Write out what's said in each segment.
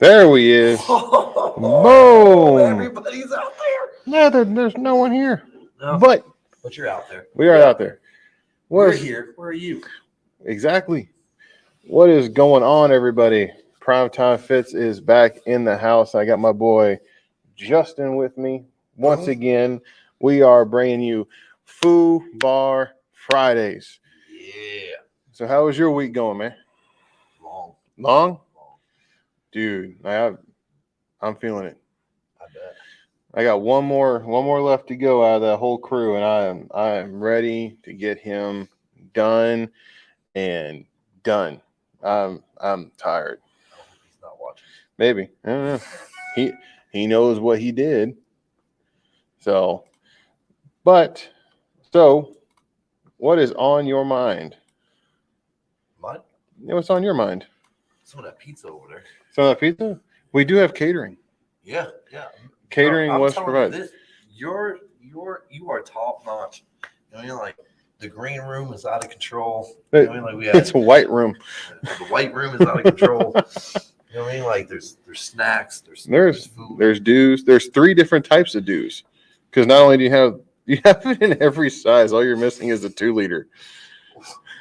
There we is. Oh, Boom. everybody's out there. No, there's no one here. No, But you're out there. we are out there. We're here. Where are you? Exactly. What is going on, everybody? Primetime Fitz is back in the house. I got my boy Justin with me. Once again, we are bringing you FUBAR Fridays. Yeah. So how was your week going, man? Long. Long? Dude, I'm feeling it. I bet. I got one more left to go out of that whole crew, and I am ready to get him done and done. I'm tired. I hope he's not watching. Maybe. I don't know. He knows what he did. So what is on your mind? Mine? What's on your mind? Some of that pizza over there. Some of that pizza? We do have catering. Yeah. Catering was provided. You are top notch. You know, you're like the green room is out of control. You know what I mean? Like it's a white room. The white room is out of control. You know what I mean? Like there's snacks, there's food. There's dews. There's 3 different types of dews. Because not only do you have it in every size, all you're missing is a 2-liter.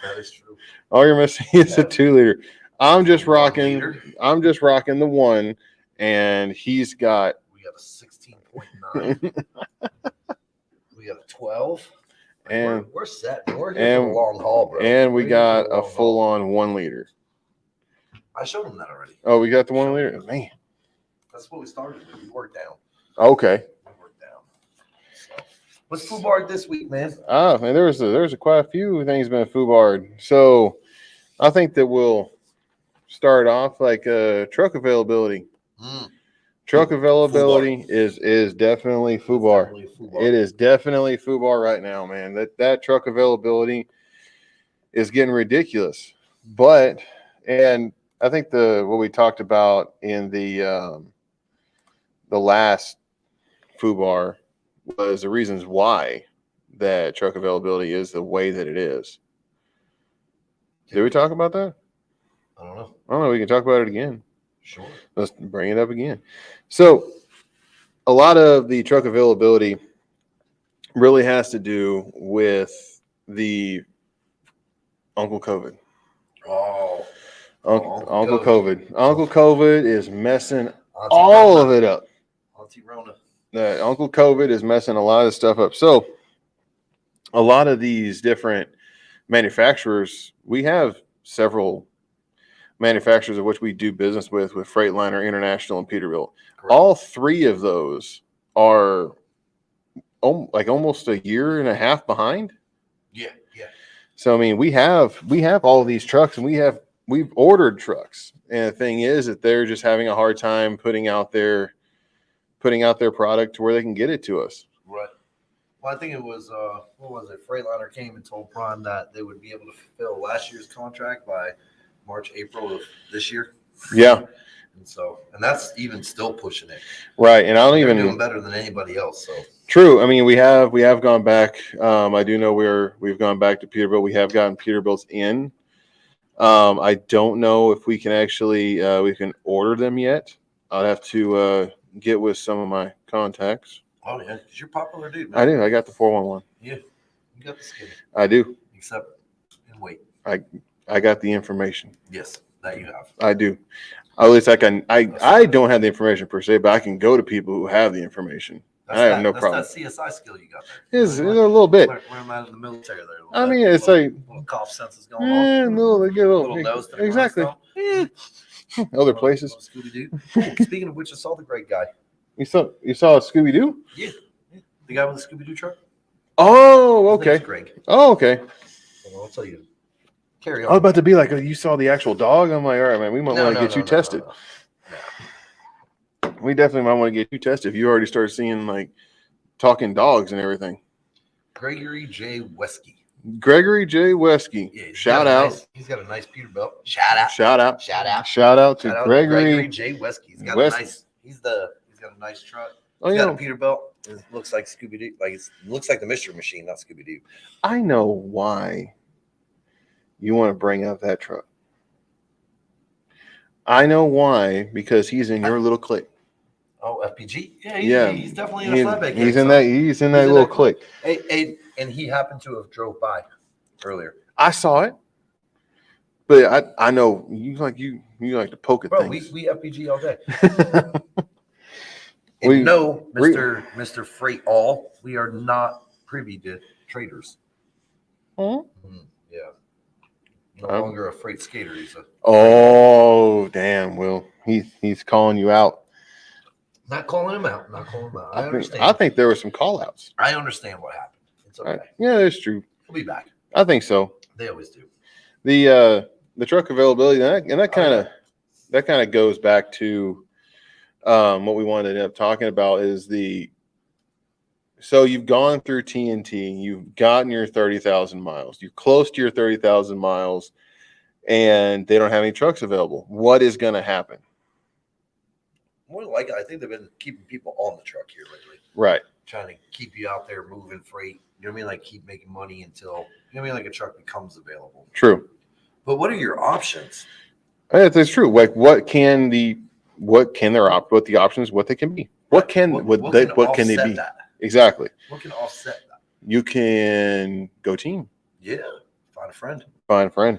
That is true. All you're missing is a 2-liter. I'm just rocking the 1, and he's got. We got a 16.9. We got a 12. And we're set. We're here for the long haul, bro. And we got a full-on 1 liter. I showed him that already. Oh, we got the 1 liter? Man. That's what we started with. We worked down. Okay. So, what's FUBAR this week, man? Man, there's quite a few things been FUBAR. So I think that we'll start off like truck availability. Truck availability is definitely FUBAR. It is definitely FUBAR right now, man. That truck availability is getting ridiculous. And I think what we talked about in the last FUBAR was the reasons why that truck availability is the way that it is. Did we talk about that? I don't know. I don't know. We can talk about it again. Sure. Let's bring it up again. So a lot of the truck availability really has to do with the Uncle COVID. Uncle COVID. Uncle COVID is messing all of it up. Auntie Rona. Uncle COVID is messing a lot of stuff up. So a lot of these different manufacturers, we have several manufacturers of which we do business with Freightliner, International, and Peterbilt. Correct. All 3 of those are like almost a year and a half behind. Yeah. So I mean, we have all of these trucks, and we've ordered trucks, and the thing is that they're just having a hard time putting out their product to where they can get it to us. Right. Well, I think it was what was it? Freightliner came and told Prime that they would be able to fulfill last year's contract by March, April of this year. Yeah. And that's even still pushing it. Right. And they're doing better than anybody else. So true. I mean, we have gone back. I do know we've gone back to Peterbilt. We have gotten Peterbilts in. I don't know if we can actually we can order them yet. I'll have to get with some of my contacts. Oh yeah, because you're a popular dude, man. I do. I got the 411. Yeah, you got the skinny. I do. Except in weight. I got the information. Yes, that you have. I do. At least I can. I don't have the information per se, but I can go to people who have the information. I have no problem. That's that CSI skill you got there. It's a little bit. Learn that in the military there. I mean, it's like little cough senses going on. Little nose. Exactly. Other places. Scooby-Doo. Speaking of which, I saw the great guy. You saw a Scooby-Doo? Yeah. The guy with the Scooby-Doo truck. Oh, okay. Greg. Oh, okay. I'll tell you. Carry on. I was about to be like, you saw the actual dog? I'm like, all right, man, we might want to get you tested. No. We definitely might want to get you tested if you already started seeing like talking dogs and everything. Gregory J. Wesky. Yeah, shout out. He's got a nice Peterbilt. Shout out to Gregory J. Wesky. He's got a nice. He's got a nice truck. He's got a Peterbilt. It looks like Scooby-Doo. Like it looks like the Mystery Machine, not Scooby-Doo. I know why you want to bring up that truck. I know why, because he's in your little clique. Oh, FPG? Yeah, he's definitely in a flatbed. He's in that little clique. And he happened to have drove by earlier. I saw it, but I know you like to poke at things. We FPG all day. We- And no, Mr. Freight All, we are not privy to traders. Huh? Yeah. No longer a freight skater. He's a Oh, damn, Will. He's calling you out. Not calling him out. I understand. I think there were some call outs. I understand what happened. It's okay. Yeah, that's true. He'll be back. I think so. They always do. The truck availability, and that kind of goes back to what we wanted to end up talking about is so you've gone through TNT, you've gotten your 30,000 miles, you're close to your 30,000 miles, and they don't have any trucks available. What is going to happen? More like it, I think they've been keeping people on the truck here lately. Right. Trying to keep you out there moving freight. You know what I mean? Like keep making money until, you know what I mean? Like a truck becomes available. True. But what are your options? That's true. Like what the options, what they can be. What can they be? That? Exactly. What can offset that? You can go team. Yeah. Find a friend. Phone a friend.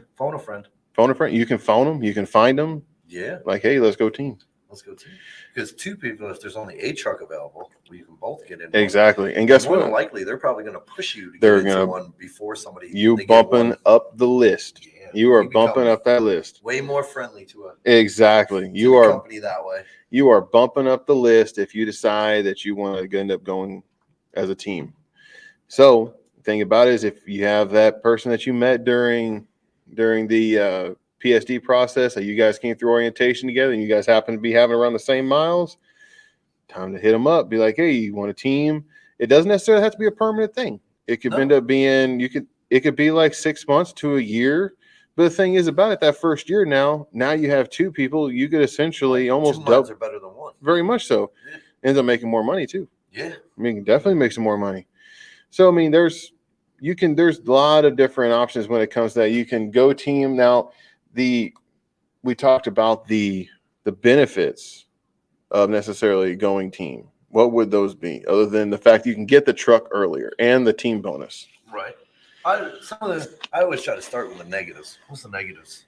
You can phone them. You can find them. Yeah. Like, hey, let's go team. Because two people, if there's only a truck available, you can both get in. Exactly. And guess what? More than likely, they're probably going to push you to get into one before somebody. You bumping up the list. Yeah, you are bumping up that list. Way more friendly to us. Exactly. You are company that way. You are bumping up the list if you decide that you want to end up going as a team. So the thing about it is, if you have that person that you met during the PSD process, that you guys came through orientation together, and you guys happen to be having around the same miles, time to hit them up. Be like, hey, you want a team? It doesn't necessarily have to be a permanent thing. It could end up being it could be like 6 months to a year. But the thing is about it, that first year now you have two people. You could essentially almost double. 2 months are better than one. Very much so. Yeah. Ends up making more money too. Yeah. I mean, definitely make some more money. So I mean, there's a lot of different options when it comes to that. You can go team. Now, we talked about the benefits of necessarily going team. What would those be, other than the fact you can get the truck earlier and the team bonus? Right. I always try to start with the negatives. What's the negatives?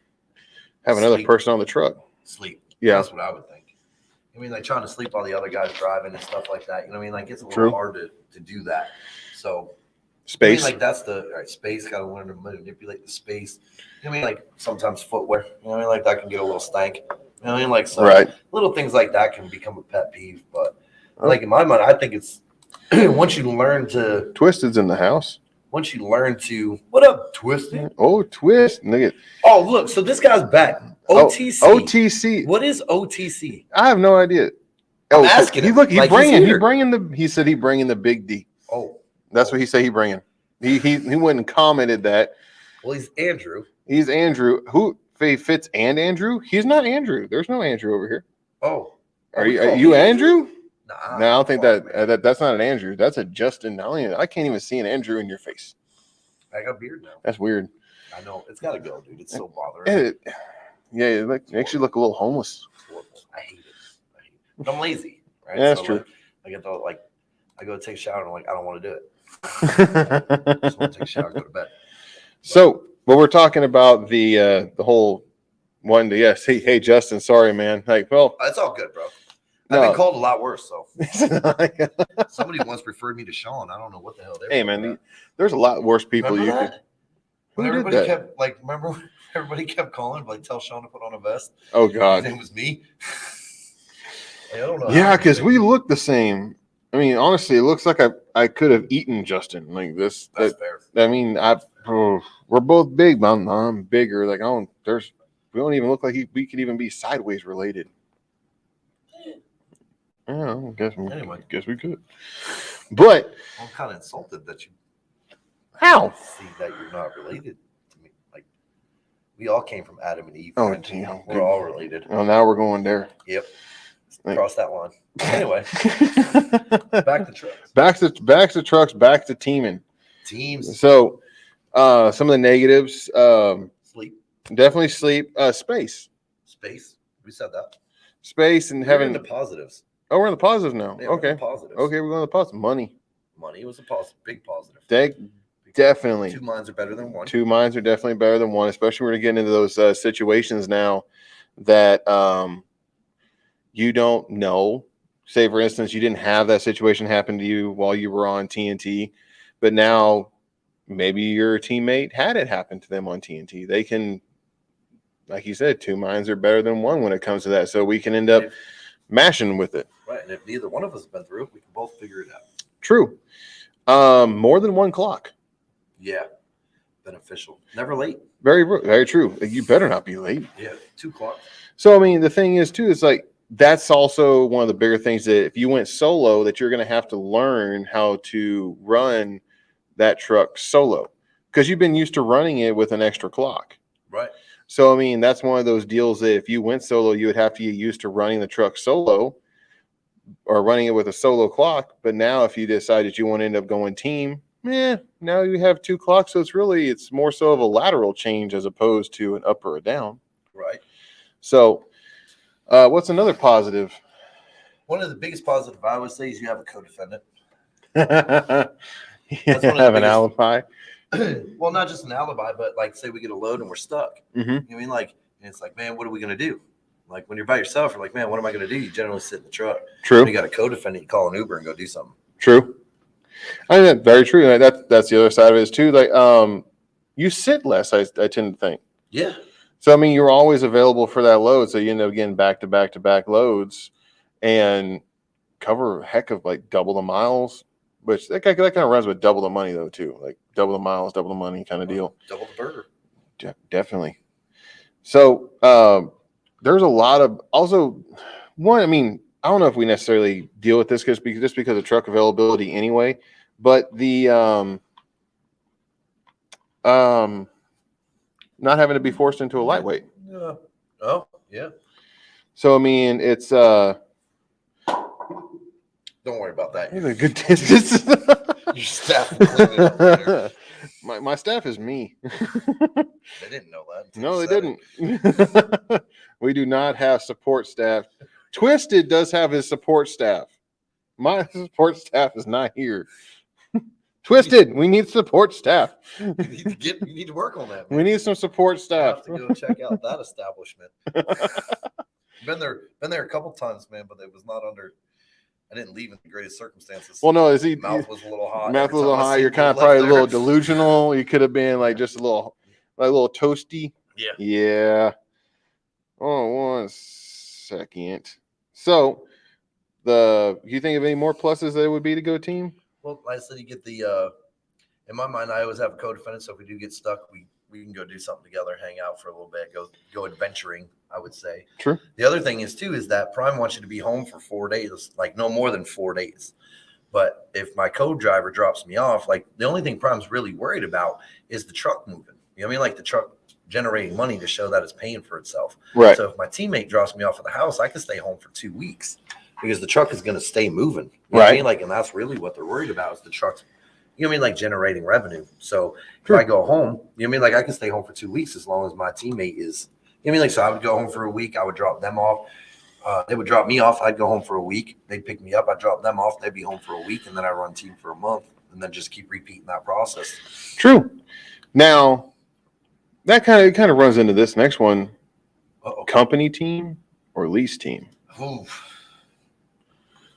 Have another person on the truck. Sleep. Yeah. That's what I would think. I mean, like trying to sleep while the other guy's driving and stuff like that. You know what I mean? Like it's a little hard to do that. So space. I mean, like that's space. Got to learn to manipulate the space. You know what I mean? Like sometimes footwear. You know what I mean? Like that can get a little stank. You know what I mean? Like some little things like that can become a pet peeve. But like in my mind, I think it's once you learn to. Twisted's in the house. Once you learn to, what up, Twisted? Oh, Twist, nigga. Oh, look, so this guy's back. OTC. OTC. What is OTC? I have no idea. I'm asking him. He said he bringing the big D. Oh, that's what he said he bringing. He went and commented that. Well, he's Andrew. He's Andrew. Who Fitz and Andrew? He's not Andrew. There's no Andrew over here. Oh, are you Andrew? Nah, no, I don't think that's not an Andrew. That's a Justin. I can't even see an Andrew in your face. I got a beard now. That's weird. I know. It's got to go, dude. It's so bothering. It makes you look a little homeless. I hate it. But I'm lazy, right? Yeah, that's true. I get I go take a shower and I'm like, I don't want to do it. I just want to take a shower and go to bed. So, but we're talking about the whole one to hey Justin, sorry man. Like, well, it's all good, bro. I've been called a lot worse, so. Somebody once referred me to Sean. I don't know what the hell they were. Hey, man, there's a lot worse people remember you that? could. When everybody kept, remember when everybody kept calling, tell Sean to put on a vest? Oh, God. His name was me. I don't know. Yeah, because we look the same. I mean, honestly, it looks like I could have eaten Justin. Like this. That's fair. I mean, we're both big, but I'm bigger. Like, we don't even look like we could even be sideways related. Yeah, I guess we could. But I'm kind of insulted that you see that you're not related to me. Like we all came from Adam and Eve. Oh, damn. We're all related. Oh, now we're going there. Yep. Cross that line. Anyway, back to trucks. Back to trucks. Back to teaming. Teams. So, some of the negatives. Sleep. Definitely sleep. Space. We said that. Space and We're in having the positives. Oh, we're in the positives now. Yeah, okay. Positives. Okay, we're going to the positives. Money was a positive, big positive. Definitely. 2 minds are better than one. 2 minds are definitely better than one, especially when we're getting into those situations now that you don't know. Say, for instance, you didn't have that situation happen to you while you were on TNT, but now maybe your teammate had it happen to them on TNT. They can, like you said, 2 minds are better than one when it comes to that. So we can end up mashing with it. Right. And if neither one of us have been through it, we can both figure it out. True. More than one clock. Yeah. Beneficial. Never late. Very, very true. You better not be late. Yeah. 2 clocks. So, I mean, the thing is, too, is like, that's also one of the bigger things that if you went solo, that you're going to have to learn how to run that truck solo because you've been used to running it with an extra clock. Right. So, I mean, that's one of those deals that if you went solo, you would have to get used to running the truck solo or running it with a solo clock. But now if you decide that you want to end up going team, now you have 2 clocks. So it's more so of a lateral change as opposed to an up or a down. Right. So what's another positive? One of the biggest positives I would say is you have a co-defendant. Have an alibi. Well, not just an alibi, but like say we get a load and we're stuck. Mm-hmm. You know what I mean? Like, and it's like, man, what are we going to do? Like when you're by yourself, you're like, man, what am I going to do? You generally sit in the truck. True. When you got a co-defendant, you call an Uber and go do something. True. I mean, very true. That's the other side of it is too. Like, you sit less. I tend to think. Yeah. So I mean, you're always available for that load. So you end up getting back to back loads, and cover a heck of like double the miles. Which that kind of runs with double the money though too. Like double the miles, double the money kind of deal. Double the burger. Definitely. So there's a lot of also one. I mean, I don't know if we necessarily deal with this because of truck availability anyway. But the not having to be forced into a lightweight. Yeah. Oh, yeah. So I mean, it's don't worry about that. It's a good distance. Your staff will clean it up later. My staff is me. They didn't know that. No, they didn't. We do not have support staff. Twisted does have his support staff. My support staff is not here. Twisted, we need support staff. You need to work on that. Man. We need some support staff. I have to go check out that establishment. Been there a couple times, man, but it was not under. I didn't leave in the greatest circumstances. Well, no, mouth was a little hot. Mouth was a little hot. You're kind of probably a little delusional. You could have been like just a little toasty. Yeah. Yeah. Oh, 1 second. So, you think of any more pluses that it would be to go team? Well, like I said, you get the. In my mind, I always have a co-defendant. So if we do get stuck, we can go do something together, hang out for a little bit, go adventuring. I would say. True. The other thing is too is that Prime wants you to be home for 4 days, like no more than 4 days. But if my co-driver drops me off, like the only thing Prime's really worried about is the truck moving. You know what I mean? Like the truck generating money to show that it's paying for itself. Right. So if my teammate drops me off at the house, I can stay home for 2 weeks because the truck is going to stay moving. You know what I mean? Like, and that's really what they're worried about is the truck's, you know what I mean? Like generating revenue. So if I go home, you know what I mean? Like I can stay home for 2 weeks as long as my teammate is. You know what I mean? Like, so I would go home for a week. I would drop them off. They would drop me off. I'd go home for a week. They'd pick me up. I'd drop them off. They'd be home for a week. And then I run team for a month and then just keep repeating that process. True. Now, that kind of runs into this next one. Uh-oh. Company team or lease team? Ooh.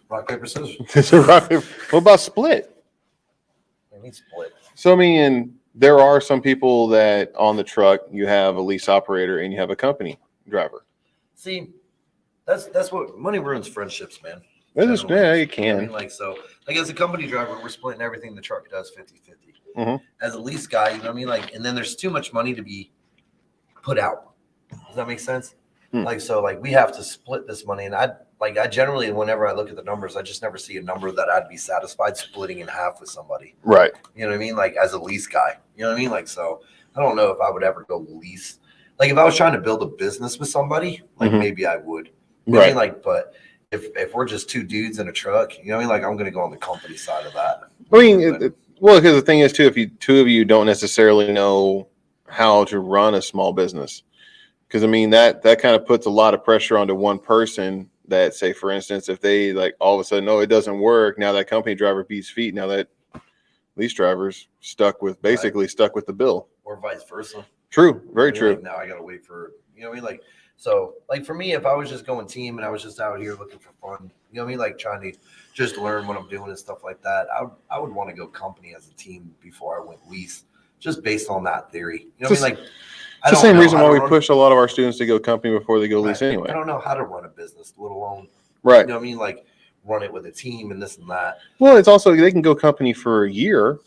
Rock, paper, scissors. What about split? I mean, split. So, I mean, there are some people that on the truck you have a lease operator and you have a company driver. See, that's what money ruins friendships, man. Yeah, you can. You know I mean, like so, like as a company driver, we're splitting everything the truck does 50-50. Mm-hmm. As a lease guy, you know what I mean? Like, and then there's too much money to be put out. Does that make sense? Like, so like we have to split this money, and I generally, whenever I look at the numbers, I just never see a number that I'd be satisfied splitting in half with somebody. Right. You know what I mean? Like as a lease guy, you know what I mean? Like, so I don't know if I would ever go lease. Like if I was trying to build a business with somebody, like maybe I would. You know what I mean? Like, but if we're just 2 dudes in a truck, you know what I mean? Like I'm going to go on the company side of that. I mean, well, because the thing is too, if 2 of you don't necessarily know how to run a small business, Because I mean that kind of puts a lot of pressure onto one person. That, say, for instance, if they like all of a sudden, no, it doesn't work. Now that company driver beats feet. Now that lease driver's basically stuck with the bill, or vice versa. True, very true. Like, now I gotta wait for, you know what I mean? Like, so like for me, if I was just going team and I was just out here looking for fun, you know what I mean? Like trying to just learn what I'm doing and stuff like that, I would want to go company as a team before I went lease, just based on that theory. You know what I mean? Like, it's the same reason why we push a lot of our students to go company before they go lease anyway. I don't know how to run a business, let alone, right. You know what I mean? Like run it with a team and this and that. Well, it's also, they can go company for a year.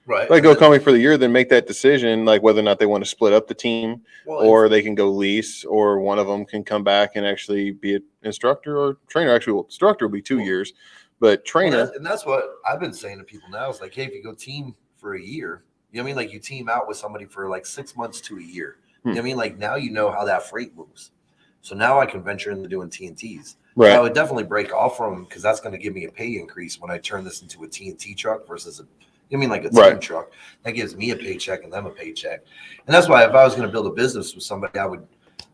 Right. Like go company for the year, then make that decision, like whether or not they want to split up the team, or they can go lease, or one of them can come back and actually be an instructor or trainer. Actually, instructor will be 2 years, but trainer. And that's what I've been saying to people now is like, hey, if you go team for a year, you know what I mean? Like you team out with somebody for like 6 months to a year. You know what I mean? Like now you know how that freight moves. So now I can venture into doing TNTs. Right. I would definitely break off from them because that's going to give me a pay increase when I turn this into a TNT truck versus you know what I mean, like a team truck. That gives me a paycheck and them a paycheck. And that's why if I was going to build a business with somebody, I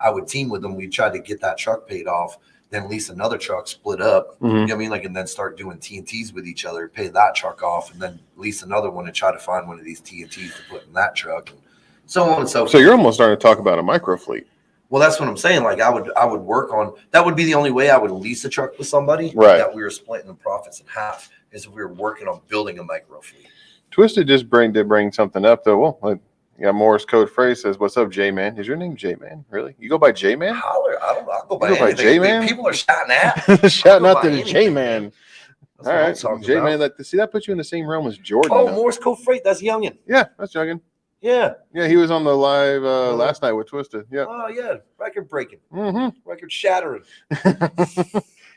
would team with them. We'd try to get that truck paid off, then lease another truck, split up. You know what I mean? Like, and then start doing TNTs with each other, pay that truck off, and then lease another one and try to find one of these TNTs to put in that truck, and so on and so forth. So you're almost starting to talk about a micro fleet. Well, that's what I'm saying. Like I would work on that. Would be the only way I would lease a truck with somebody. Right. That we were splitting the profits in half is if we were working on building a micro fleet. Twisted just did bring something up though. Well, like, you got Morse code phrase says, "What's up, J Man? Is your name J Man? Really? You go by J Man? Holler! I'll go by J Man. People are shouting at. Shouting out to the J Man. All right, J Man. That puts you in the same realm as Jordan. Oh, Morse code freight. That's Youngin. Yeah, that's Youngin. Yeah. Yeah, he was on the live last night with Twisted. Yeah. Oh yeah, record breaking. Record shattering.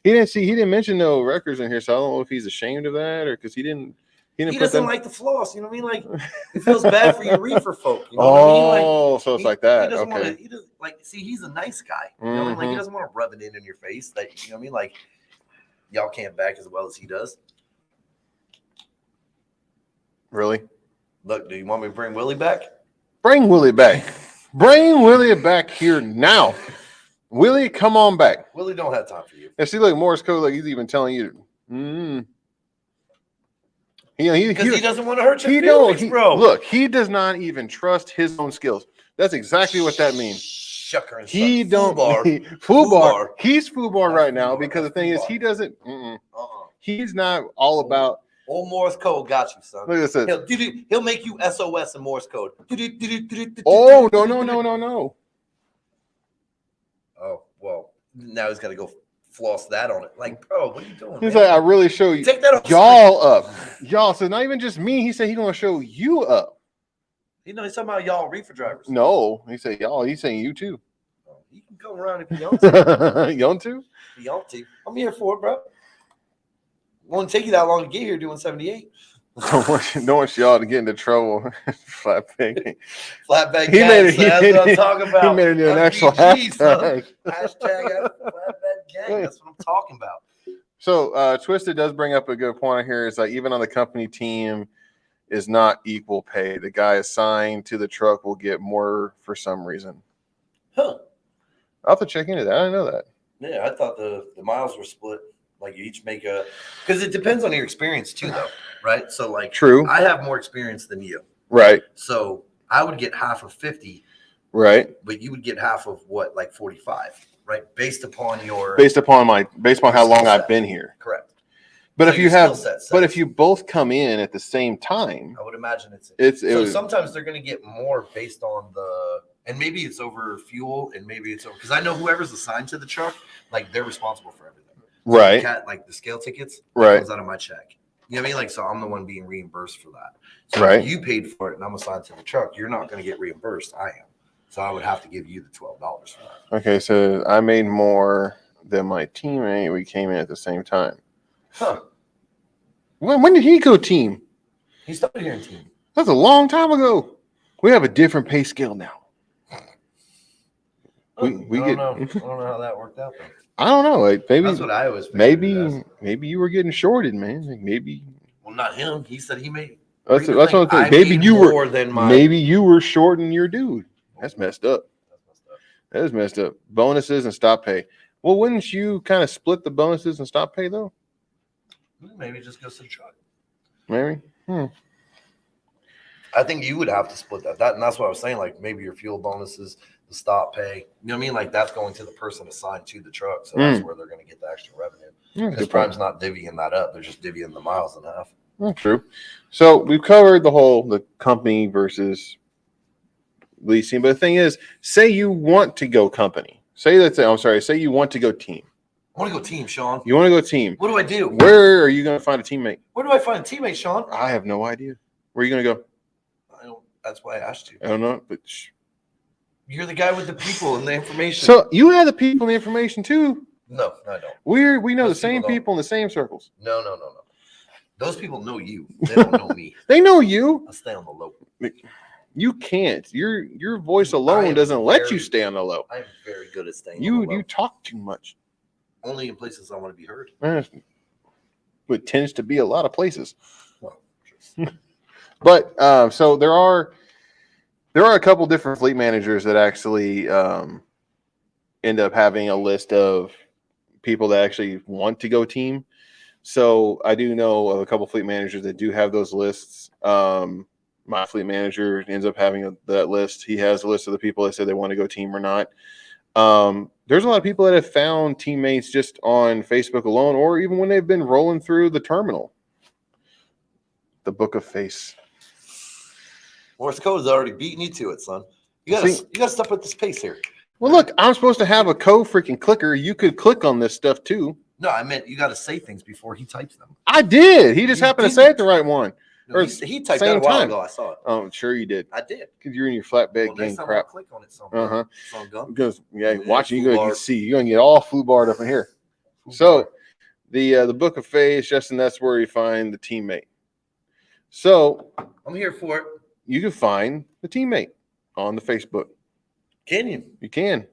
He didn't mention no records in here, so I don't know if he's ashamed of that or because he didn't. He doesn't like the floss, you know what I mean? Like it feels bad for your reefer folk. You know what I mean? Like, so it's like that. He doesn't okay. want to. He doesn't like. See, he's a nice guy. You know what I mean? Like he doesn't want to rub it in your face. That you know what I mean? Like y'all can't back as well as he does. Really? Look, do you want me to bring Willie back? Bring Willie back. Bring Willie back here now. Willie, come on back. Willie don't have time for you. And see, like Morse code, like he's even telling you. Because he doesn't want to hurt your feelings, bro. Look, he does not even trust his own skills. That's exactly what that means. Shucker and he son. don't. FUBAR. He's FUBAR right now because the thing is, he doesn't. He's not all about. Old Morse code got you, son. Look at this. He'll make you SOS in Morse code. Oh no. Oh well, now he's got to go floss that on it. Like, bro, what are you doing? He's like, I really show you. Take that off. Y'all up. Y'all. So not even just me. He said he's gonna show you up. You know, he's talking about y'all reefer drivers. No, he said y'all. He's saying you too. Oh, you can come around if you want to. You want to? If you want to. I'm here for it, bro. Won't take you that long to get here doing 78. Don't want y'all to get into trouble. Flatbed. Flatbed gang. That's what I'm talking about. He made it an actual hashtag. Hashtag flatbed gang. That's what I'm talking about. So Twisted does bring up a good point here. Is like even on the company team is not equal pay. The guy assigned to the truck will get more for some reason. Huh. I'll have to check into that. I didn't know that. Yeah, I thought the miles were split. Like you each make because it depends on your experience too, though, right? So like, true, I have more experience than you, right? So I would get half of 50, right? But you would get half of what, like 45, right? Based upon how long I've been here, correct? But so if you both come in at the same time, I would imagine sometimes they're going to get more based on and maybe it's over fuel, and maybe it's over because I know whoever's assigned to the truck, like they're responsible for everything. Right. Like the scale tickets, right, comes out of my check. You know what I mean? Like, so I'm the one being reimbursed for that. So right. If you paid for it and I'm assigned to the truck, you're not going to get reimbursed. I am. So I would have to give you the $12 for that. Okay, so I made more than my teammate. We came in at the same time. Huh. When did he go team? He started here in team. That's a long time ago. We have a different pay scale now. I don't know how that worked out though. I don't know. Like maybe that's what I always figured. Maybe you were getting shorted, man. Like maybe. Well, not him. He said he made. That's what I'm saying. Maybe you were shorting your dude. That's messed up. That is messed up. Bonuses and stop pay. Well, wouldn't you kind of split the bonuses and stop pay though? Maybe just goes to the truck. Maybe. I think you would have to split that. And that's what I was saying. Like maybe your fuel bonuses, the stop pay. You know what I mean? Like that's going to the person assigned to the truck. So that's where they're going to get the extra revenue. Because Prime's not divvying that up. They're just divvying the miles in half. True. So we've covered the company versus leasing. But the thing is, say you want to go company. Say you want to go team. I want to go team, Sean. You want to go team. What do I do? Where are you going to find a teammate? Where do I find a teammate, Sean? I have no idea. Where are you going to go? I don't. That's why I asked you. I don't know. But you're the guy with the people and the information. So you have the people and the information too. No, I don't. We know the same people in the same circles. No. Those people know you. They don't know me. They know you. I stay on the low. You can't. Your voice alone doesn't let you stay on the low. I'm very good at staying on the low. You talk too much. Only in places I want to be heard. It tends to be a lot of places. Well, but so there are a couple different fleet managers that actually end up having a list of people that actually want to go team. So I do know of a couple fleet managers that do have those lists. My fleet manager ends up having that list. He has a list of the people that said they want to go team or not. There's a lot of people that have found teammates just on Facebook alone, or even when they've been rolling through the terminal. The Book of Face. Morse code has already beaten you to it, son. You gotta step at this pace here. Well, look, I'm supposed to have a freaking clicker. You could click on this stuff too. No, I meant you got to say things before he types them. I did. He just happened to say it the right one. No, he typed that a while ago. I saw it. Oh, sure you did. I did. Because you're in your flatbed game crap. Click on it. Because watching you go, see you're gonna get all FUBAR'd up in here. So the Book of Face, Justin, that's where you find the teammate. So I'm here for it. You can find the teammate on the Facebook. Can you? You can.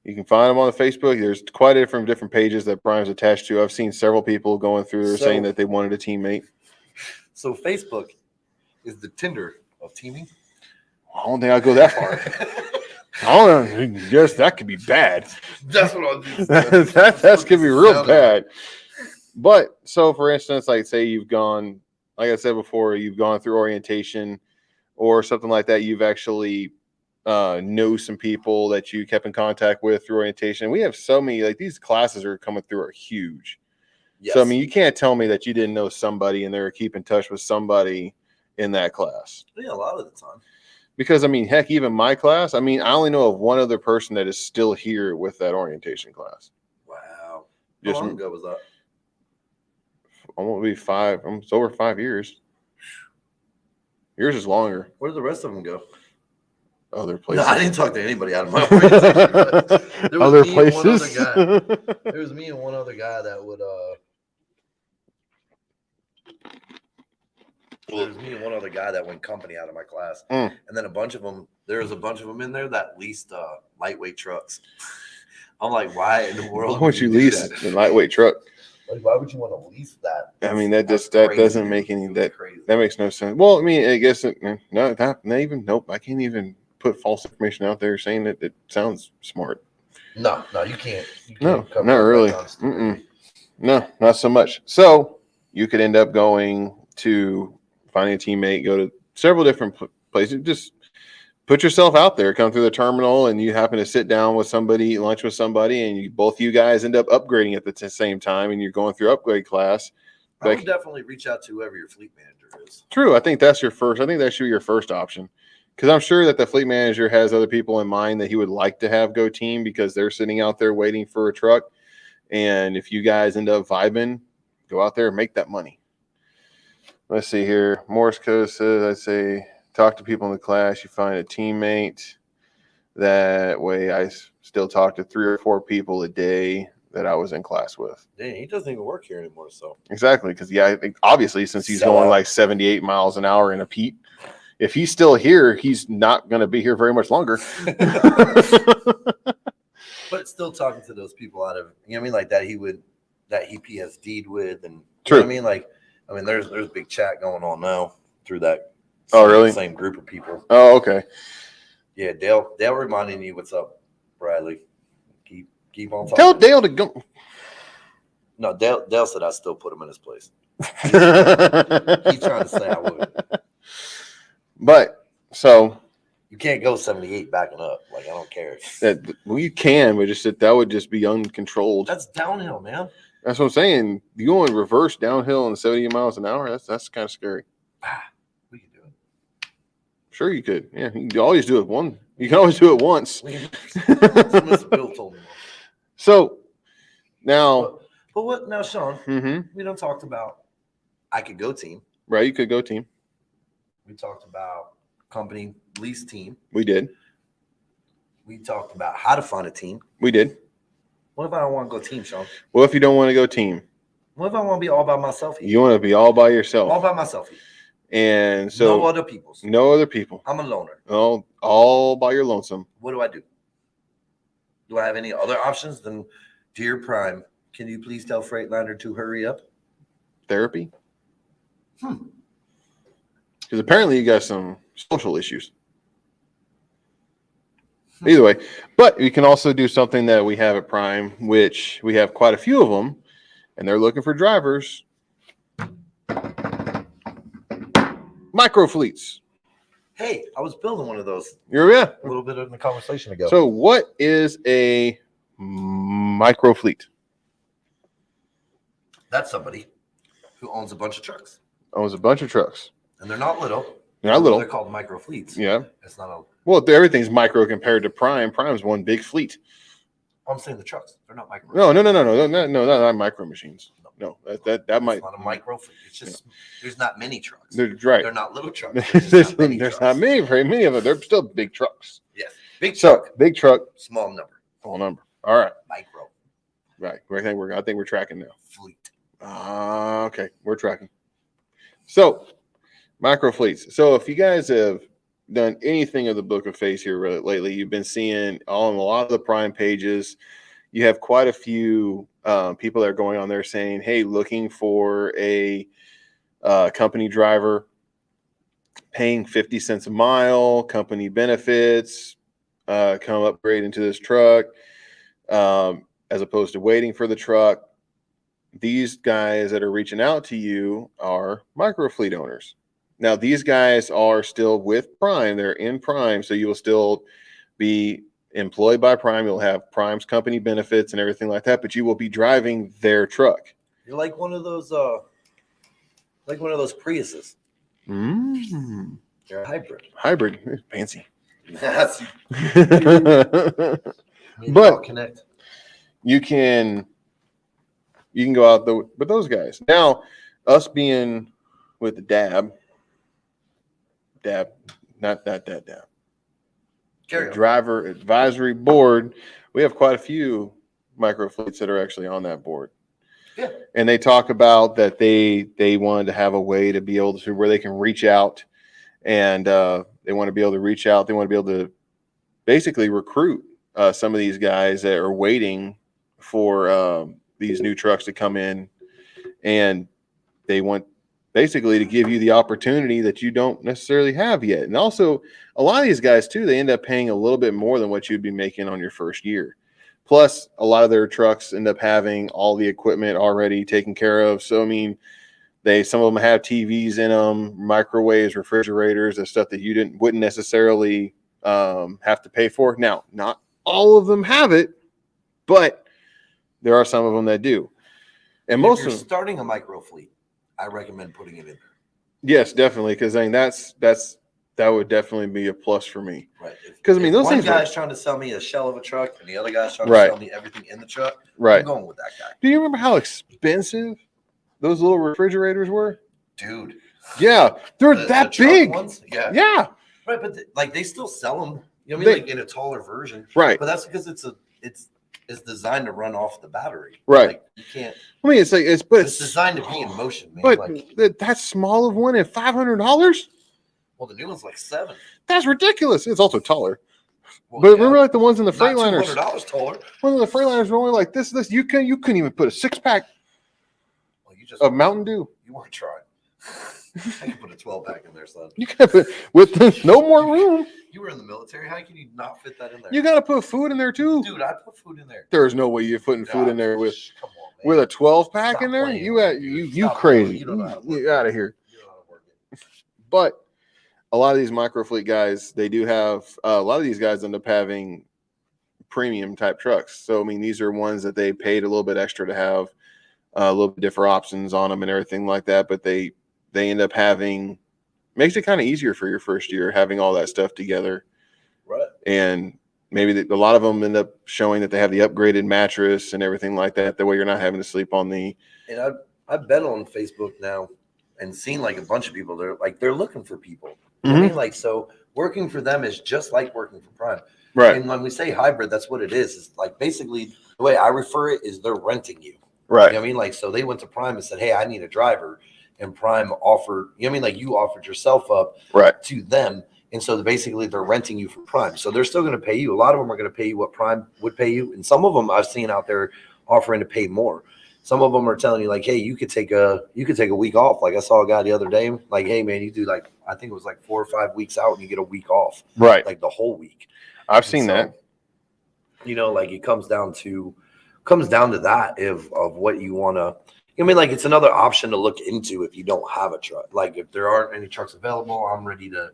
You can find them on the Facebook. There's quite a different pages that Brian's attached to. I've seen several people going through there saying that they wanted a teammate. So Facebook is the Tinder of teaming? I don't think I'll go that far. I don't know. Yes, that could be bad. That's what I'll do. That's could be real bad. But so, for instance, like say you've gone, like I said before, you've gone through orientation or something like that. You've actually know some people that you kept in contact with through orientation. We have so many, like these classes are coming through are huge. Yes. So, I mean, you can't tell me that you didn't know somebody and they were keeping in touch with somebody in that class. Yeah, a lot of the time. Because, I mean, heck, even my class, I mean, I only know of one other person that is still here with that orientation class. Wow. How long ago was that? Almost be 5. It's over 5 years. Yours is longer. Where did the rest of them go? Other places. No, I didn't talk to anybody out of my orientation. There was other places. There was me and one other guy that would there was me and one other guy that went company out of my class. And then a bunch of them, there was a bunch of them in there that leased lightweight trucks. I'm like, why in the world would you lease a lightweight truck? Like, why would you want to lease that? I mean, that doesn't make any that makes no sense. Well, I mean, I guess nope. I can't even put false information out there saying that it sounds smart. No, you can't. No, not really. No, not so much. So you could end up going to finding a teammate, go to several different places. Just put yourself out there, come through the terminal, and you happen to sit down with somebody, eat lunch with somebody, and both you guys end up upgrading at the same time, and you're going through upgrade class. I would definitely reach out to whoever your fleet manager is. True. I think that's your first. I think that should be your first option. Because I'm sure that the fleet manager has other people in mind that he would like to have go team because they're sitting out there waiting for a truck. And if you guys end up vibing, go out there and make that money. Let's see here. Morse code says, I'd say, talk to people in the class. You find a teammate. That way I still talk to 3 or 4 people a day that I was in class with. Dang, he doesn't even work here anymore. So exactly. Because, I think obviously since he's going like 78 miles an hour in a Pete, if he's still here, he's not going to be here very much longer. But still talking to those people out of, you know what I mean, like that he PSD'd with, and true. You know what I mean, there's a big chat going on now through that. Oh, really? Same group of people. Oh, okay. Yeah, Dale reminding you what's up. Bradley, keep on talking. Tell Dale to go. No, Dale said I still put him in his place. He's trying to say I would. But so you can't go 78 backing up. Like I don't care. Well, you can, but just that would just be uncontrolled. That's downhill, man. That's what I'm saying. You go in reverse downhill in 70 miles an hour. That's kind of scary. We can do it. Sure, you could. Yeah, you can always do it one. You can always do it once. Mr. Bill told me. So now, but what now, Sean? Mm-hmm. We don't talked about. I could go team. Right, you could go team. We talked about company lease team. We did. We talked about how to find a team. We did. What if I don't want to go team, Sean? Well, if you don't want to go team, what if I want to be all by myself? You want to be all by yourself. All by myself. And so no other people. No other people. I'm a loner. All by your lonesome. What do I do? Do I have any other options than, dear Prime, can you please tell Freightliner to hurry up? Therapy? Because apparently you got some social issues. Either way. But you can also do something that we have at Prime, which we have quite a few of them, and they're looking for drivers. Micro fleets. Hey, I was building one of those. Yeah. A little bit in the conversation ago. So what is a micro fleet? That's somebody who owns a bunch of trucks. Owns a bunch of trucks. And they're not little. They're not little. They're called micro fleets. Yeah. It's not a. Well, everything's micro compared to Prime. Prime's one big fleet. I'm saying the trucks. They're not micro. No, not micro machines. No, that might. It's not a micro fleet. It's just there's not many trucks. They're right. They're not little trucks. There's not very many of them. They're still big trucks. Yes. Big truck. Big truck. Small number. Small number. All right. Micro. Right. I think we're tracking now. Fleet. Okay. We're tracking. So, micro fleets. So, if you guys have done anything of the Book of Face here lately, you've been seeing on a lot of the Prime pages, you have quite a few people that are going on there saying, hey, looking for a company driver, paying 50 cents a mile, company benefits, come upgrade into this truck, as opposed to waiting for the truck. These guys that are reaching out to you are micro fleet owners. Now, these guys are still with Prime. They're in Prime, so you will still be employed by Prime. You'll have Prime's company benefits and everything like that, but you will be driving their truck. You're like one of those Priuses. You're a hybrid. Hybrid. Fancy. Yes. But connect. You can go out with those guys. Now, us being with the DAB, not that DAB. Driver Advisory Board, we have quite a few micro fleets that are actually on that board. Yeah. And they talk about that they wanted to have a way to be able to where they can reach out, and they want to be able to reach out. They want to be able to basically recruit some of these guys that are waiting for these new trucks to come in, and they want basically to give you the opportunity that you don't necessarily have yet. And also, a lot of these guys too, they end up paying a little bit more than what you'd be making on your first year. Plus, a lot of their trucks end up having all the equipment already taken care of. So, I mean, some of them have TVs in them, microwaves, refrigerators, and stuff that you wouldn't necessarily have to pay for. Now, not all of them have it, but there are some of them that do. And most of them starting a micro fleet, I recommend putting it in there. Yes, definitely, because I mean that would definitely be a plus for me. Right. Because I mean, those one things. One guy's trying to sell me a shell of a truck, and the other guy's trying to sell me everything in the truck. Right. I'm going with that guy. Do you remember how expensive those little refrigerators were? Dude. Yeah, they're that big. Ones? Yeah. Yeah. Right, but like they still sell them. You know what I mean? Like in a taller version. Right. But that's because it's designed to run off the battery. Right. Like you can't. I mean, it's designed to be in motion, man. But like, that small of one at $500. Well, the new one's like $700. That's ridiculous. It's also taller. Well, but remember, like the ones in the Freightliners. $200 taller. One of the Freightliners were only like this. You couldn't even put a 6-pack of Mountain Dew. You weren't trying. I can put a 12-pack in there, son. You can put with no more room. You were in the military. How can you not fit that in there? You got to put food in there too. Dude, I put food in there. There's no way you're putting food in there with a 12-pack in there. You crazy. You don't know how to work. You out of here. You don't know how to work it. But a lot of these microfleet guys, they do have a lot of these guys end up having premium type trucks. So I mean, these are ones that they paid a little bit extra to have a little bit different options on them and everything like that. But they end up having, makes it kind of easier for your first year having all that stuff together. Right. And maybe a lot of them end up showing that they have the upgraded mattress and everything like that. That way you're not having to sleep on the. And I've been on Facebook now and seen like a bunch of people. They're looking for people. Mm-hmm. I mean, like, so working for them is just like working for Prime. Right. And when we say hybrid, that's what it is. It's like basically the way I refer it is they're renting you. Right. You know what I mean? Like, so they went to Prime and said, hey, I need a driver. And Prime offered, you know what I mean? Like you offered yourself up to them. And so basically they're renting you from Prime. So they're still going to pay you. A lot of them are going to pay you what Prime would pay you. And some of them I've seen out there offering to pay more. Some of them are telling you like, hey, you could take a week off. Like I saw a guy the other day, like, hey man, you do like, I think it was like 4 or 5 weeks out and you get a week off. Right. Like the whole week. I've seen that. You know, like it comes down to that of what you want to. I mean, like it's another option to look into if you don't have a truck. Like if there aren't any trucks available, I'm ready to.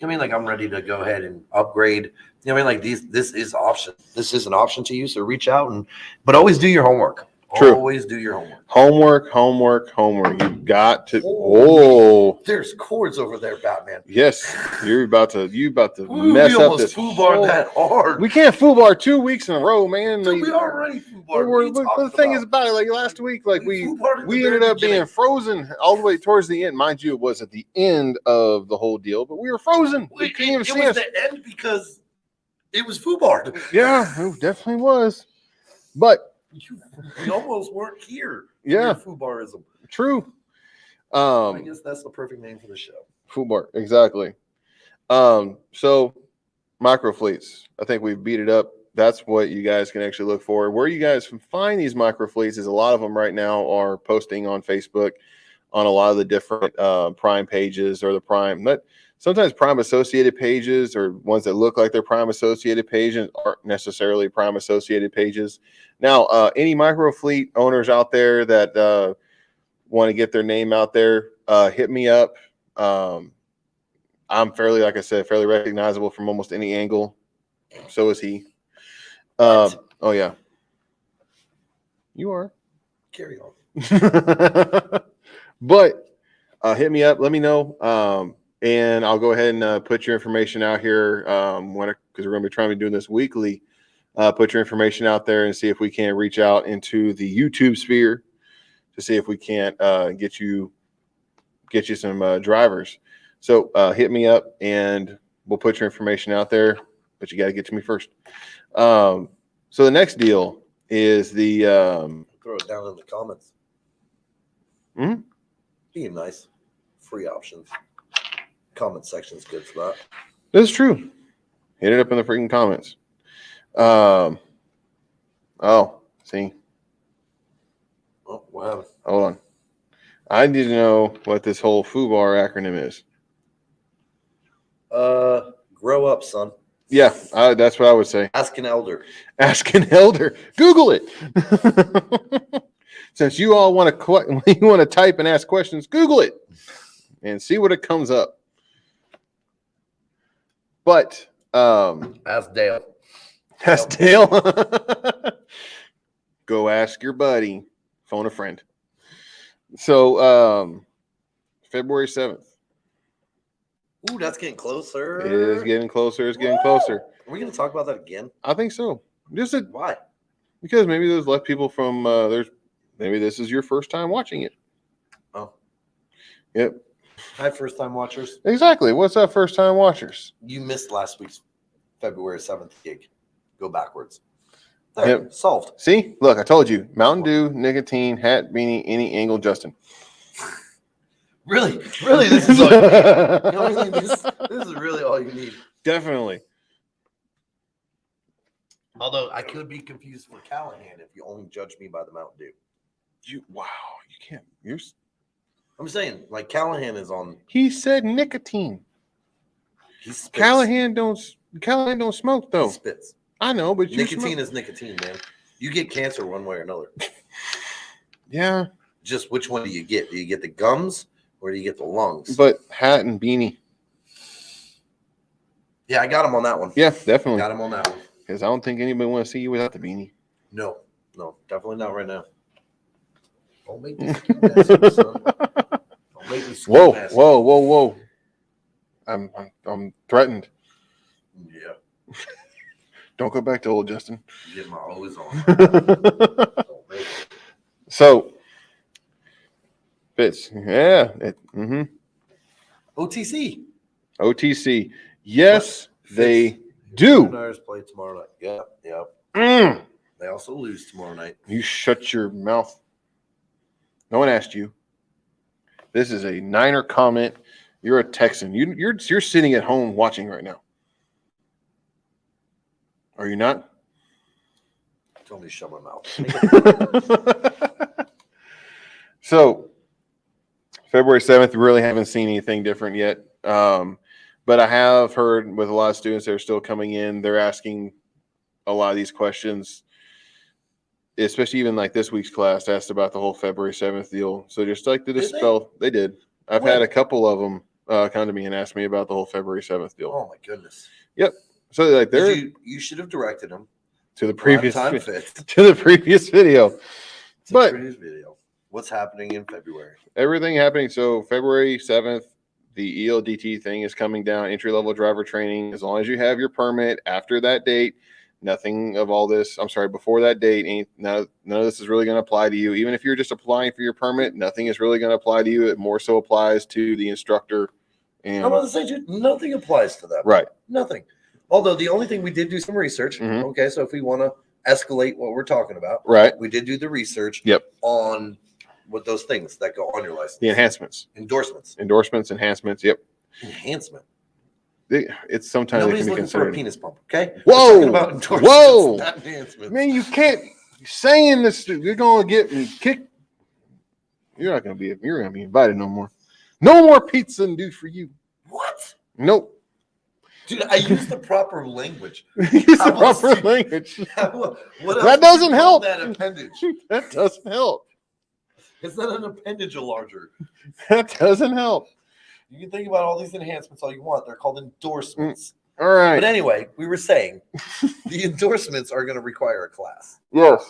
I mean, like I'm ready to go ahead and upgrade. You know, I mean, like this is option. This is an option to you. So reach out but always do your homework. True. Always do your homework. Homework. You got to. Oh, there's cords over there, Batman. Yes, you're about to mess up this. FUBAR that hard. We can't FUBAR 2 weeks in a row, man. Dude, we already FUBAR. But the thing is about it, like last week, like we ended up being frozen all the way towards the end. Mind you, it was at the end of the whole deal, but we were frozen. We couldn't even see us. It was the end because it was FUBAR. Yeah, it definitely was. But we almost weren't here. Yeah, FUBArism. True. I guess that's the perfect name for the show. FUBAR, exactly. So microfleets, I think we've beat it up. That's what you guys can actually look for. Where you guys can find these microfleets is a lot of them right now are posting on Facebook on a lot of the different Prime pages or the Prime. Sometimes Prime associated pages or ones that look like they're Prime associated pages aren't necessarily Prime associated pages. Now, any microfleet owners out there that want to get their name out there, hit me up. I'm fairly recognizable from almost any angle. So is he. Oh yeah, you are. Carry on. But hit me up. Let me know. And I'll go ahead and put your information out here because we're going to be trying to be doing this weekly. Put your information out there and see if we can reach out into the YouTube sphere to see if we can't get you some drivers. So hit me up and we'll put your information out there, but you got to get to me first. So the next deal is the throw it down in the comments. Being nice, free options. Comment section is good for that. This is true. Hit it up in the freaking comments. See. Oh, what happened? Hold on. I need to know what this whole FUBAR acronym is. Grow up, son. Yeah, that's what I would say. Ask an elder. Ask an elder. Google it. Since you all want to type and ask questions, Google it and see what it comes up. But ask Dale. Ask Dale. Go ask your buddy. Phone a friend. So February 7th. Ooh, that's getting closer. It is getting closer. It's getting closer. Are we going to talk about that again? I think so. Why? Because maybe there's less people from maybe this is your first time watching it. Oh. Yep. Hi, first time watchers. Exactly. What's up, first time watchers? You missed last week's February 7th gig. Go backwards. There, yep. Solved. See? Look, I told you. Mountain Dew, nicotine, hat, beanie, any angle, Justin. Really? This is all you need. You know what I mean? This is really all you need. Definitely. Although I could be confused for Callahan if you only judge me by the Mountain Dew. You can't. I'm saying, like, Callahan is on. He said nicotine. Callahan don't smoke though. He spits. I know, but nicotine is nicotine, man. You get cancer one way or another. Yeah. Just which one do you get? Do you get the gums or do you get the lungs? But hat and beanie. Yeah, I got him on that one. Yeah, definitely. Got him on that one. Because I don't think anybody want to see you without the beanie. No, definitely not right now. Don't make me skin massive, son. Don't make me skin massive. Whoa. I'm threatened. Yeah. Don't go back to old Justin. Get my always on. So, Fitz, yeah. OTC. Yes, they do. Niners play tomorrow night. Yep. They also lose tomorrow night. You shut your mouth. No one asked you. This is a Niner comment. You're a Texan. You're sitting at home watching right now. Are you not? Tell me to shut my mouth. So, February 7th, we really haven't seen anything different yet. But I have heard with a lot of students that are still coming in, they're asking a lot of these questions, especially even like this week's class asked about the whole February 7th deal. So just like to dispel, they did. I've had a couple of them come to me and ask me about the whole February 7th deal. Oh my goodness. Yep. So like you should have directed them to the previous video. But previous video. What's happening in February? Everything happening. So February 7th, the ELDT thing is coming down, entry-level driver training. As long as you have your permit after that date, nothing of all this, before that date, none of this is really going to apply to you. Even if you're just applying for your permit, nothing is really going to apply to you. It more so applies to the instructor. And I'm going to say, nothing applies to them. Right. Nothing. Although the only thing we did do some research. Mm-hmm. Okay, so if we want to escalate what we're talking about, right, we did do the research. Yep. On what those things that go on your license. The enhancements. Endorsements, enhancements. Yep. Enhancement. It's sometimes nobody's looking for a penis pump. Okay. Whoa. About endorsements, not enhancements. Man, you can't saying this. You're gonna get me kicked. You're gonna be invited no more. No more pizza and do for you. What? Nope. Dude, I use the proper language. Use the proper language. That doesn't help. That appendage. That doesn't help. It's not an appendage larger. That doesn't help. You can think about all these enhancements all you want. They're called endorsements. All right. But anyway, we were saying the endorsements are going to require a class. Yes.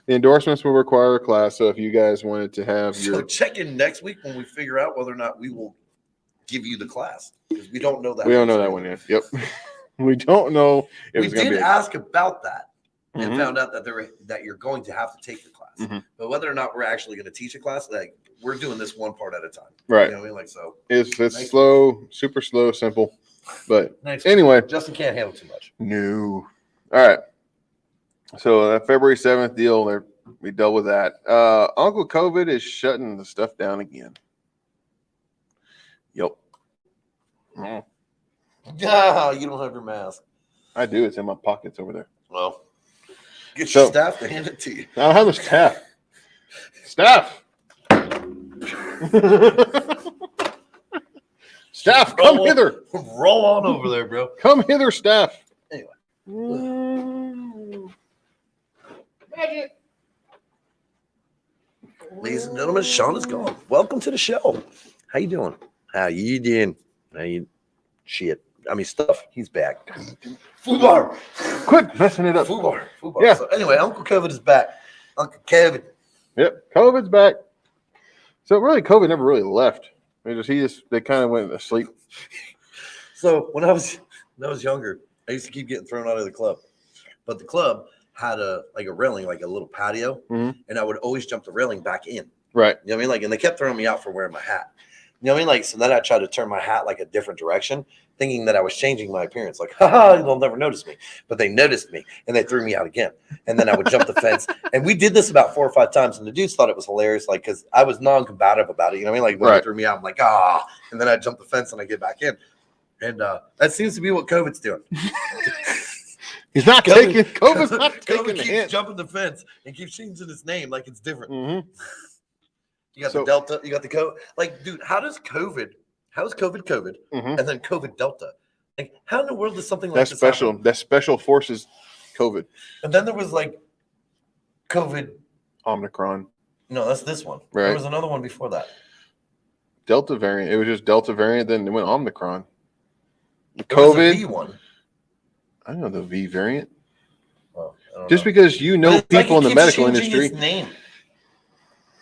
The endorsements will require a class. So if you guys wanted to have So check in next week when we figure out whether or not we will give you the class. Because we don't know that. We don't know that one yet. Yep. We don't know. We did ask about that and found out that you're going to have to take the class. Mm-hmm. But whether or not we're actually going to teach a class, like we're doing this one part at a time. Right. You know what I mean? Like so. It's slow, super slow, simple. But anyway. Justin can't handle too much. No. All right. So that February 7th deal, we dealt with that. Uncle COVID is shutting the stuff down again. Yep. Oh. Yeah, you don't have your mask. I do. It's in my pockets over there. Well, get your staff to hand it to you. I don't have the staff. Staff. Staff, come hither. Roll on over there, bro. Come hither, staff. Anyway. Magic. Ladies and gentlemen, Sean is gone. Welcome to the show. How you doing? How you doing? Stuff. He's back. FUBAR. Quit messing it up. FUBAR. Yeah. So anyway, Uncle COVID is back. Uncle Kevin. Yep. COVID's back. So really, COVID never really left. They kind of went asleep. So when I was younger, I used to keep getting thrown out of the club, but the club had a railing, like a little patio, and I would always jump the railing back in. Right. You know what I mean? And they kept throwing me out for wearing my hat. You know what I mean? So then I tried to turn my hat like a different direction, thinking that I was changing my appearance. Like, they'll never notice me. But they noticed me, and they threw me out again. And then I would jump the fence. And we did this about 4 or 5 times, and the dudes thought it was hilarious, like, because I was non-combative about it. You know what I mean? Like, when they threw me out, I'm like, and then I jump the fence, and I get back in. And that seems to be what COVID's doing. He's not taking COVID's not taking COVID the keeps hint. jumping the fence and keeps changing his name like it's different. Mm-hmm. You got the Delta, you got the COVID. Like, dude, how does COVID how is COVID, Mhm. and then COVID Delta? Like, how in the world does something like That's this special. happen? That's special forces COVID. And then there was like COVID. Omicron. No, that's this one. Right. There was another one before that. Delta variant. It was just Delta variant, then it went Omicron. There was a COVID. V one. I know the V variant. Oh, I don't Just know. because you know But it's people like in it the keeps medical changing industry. its name.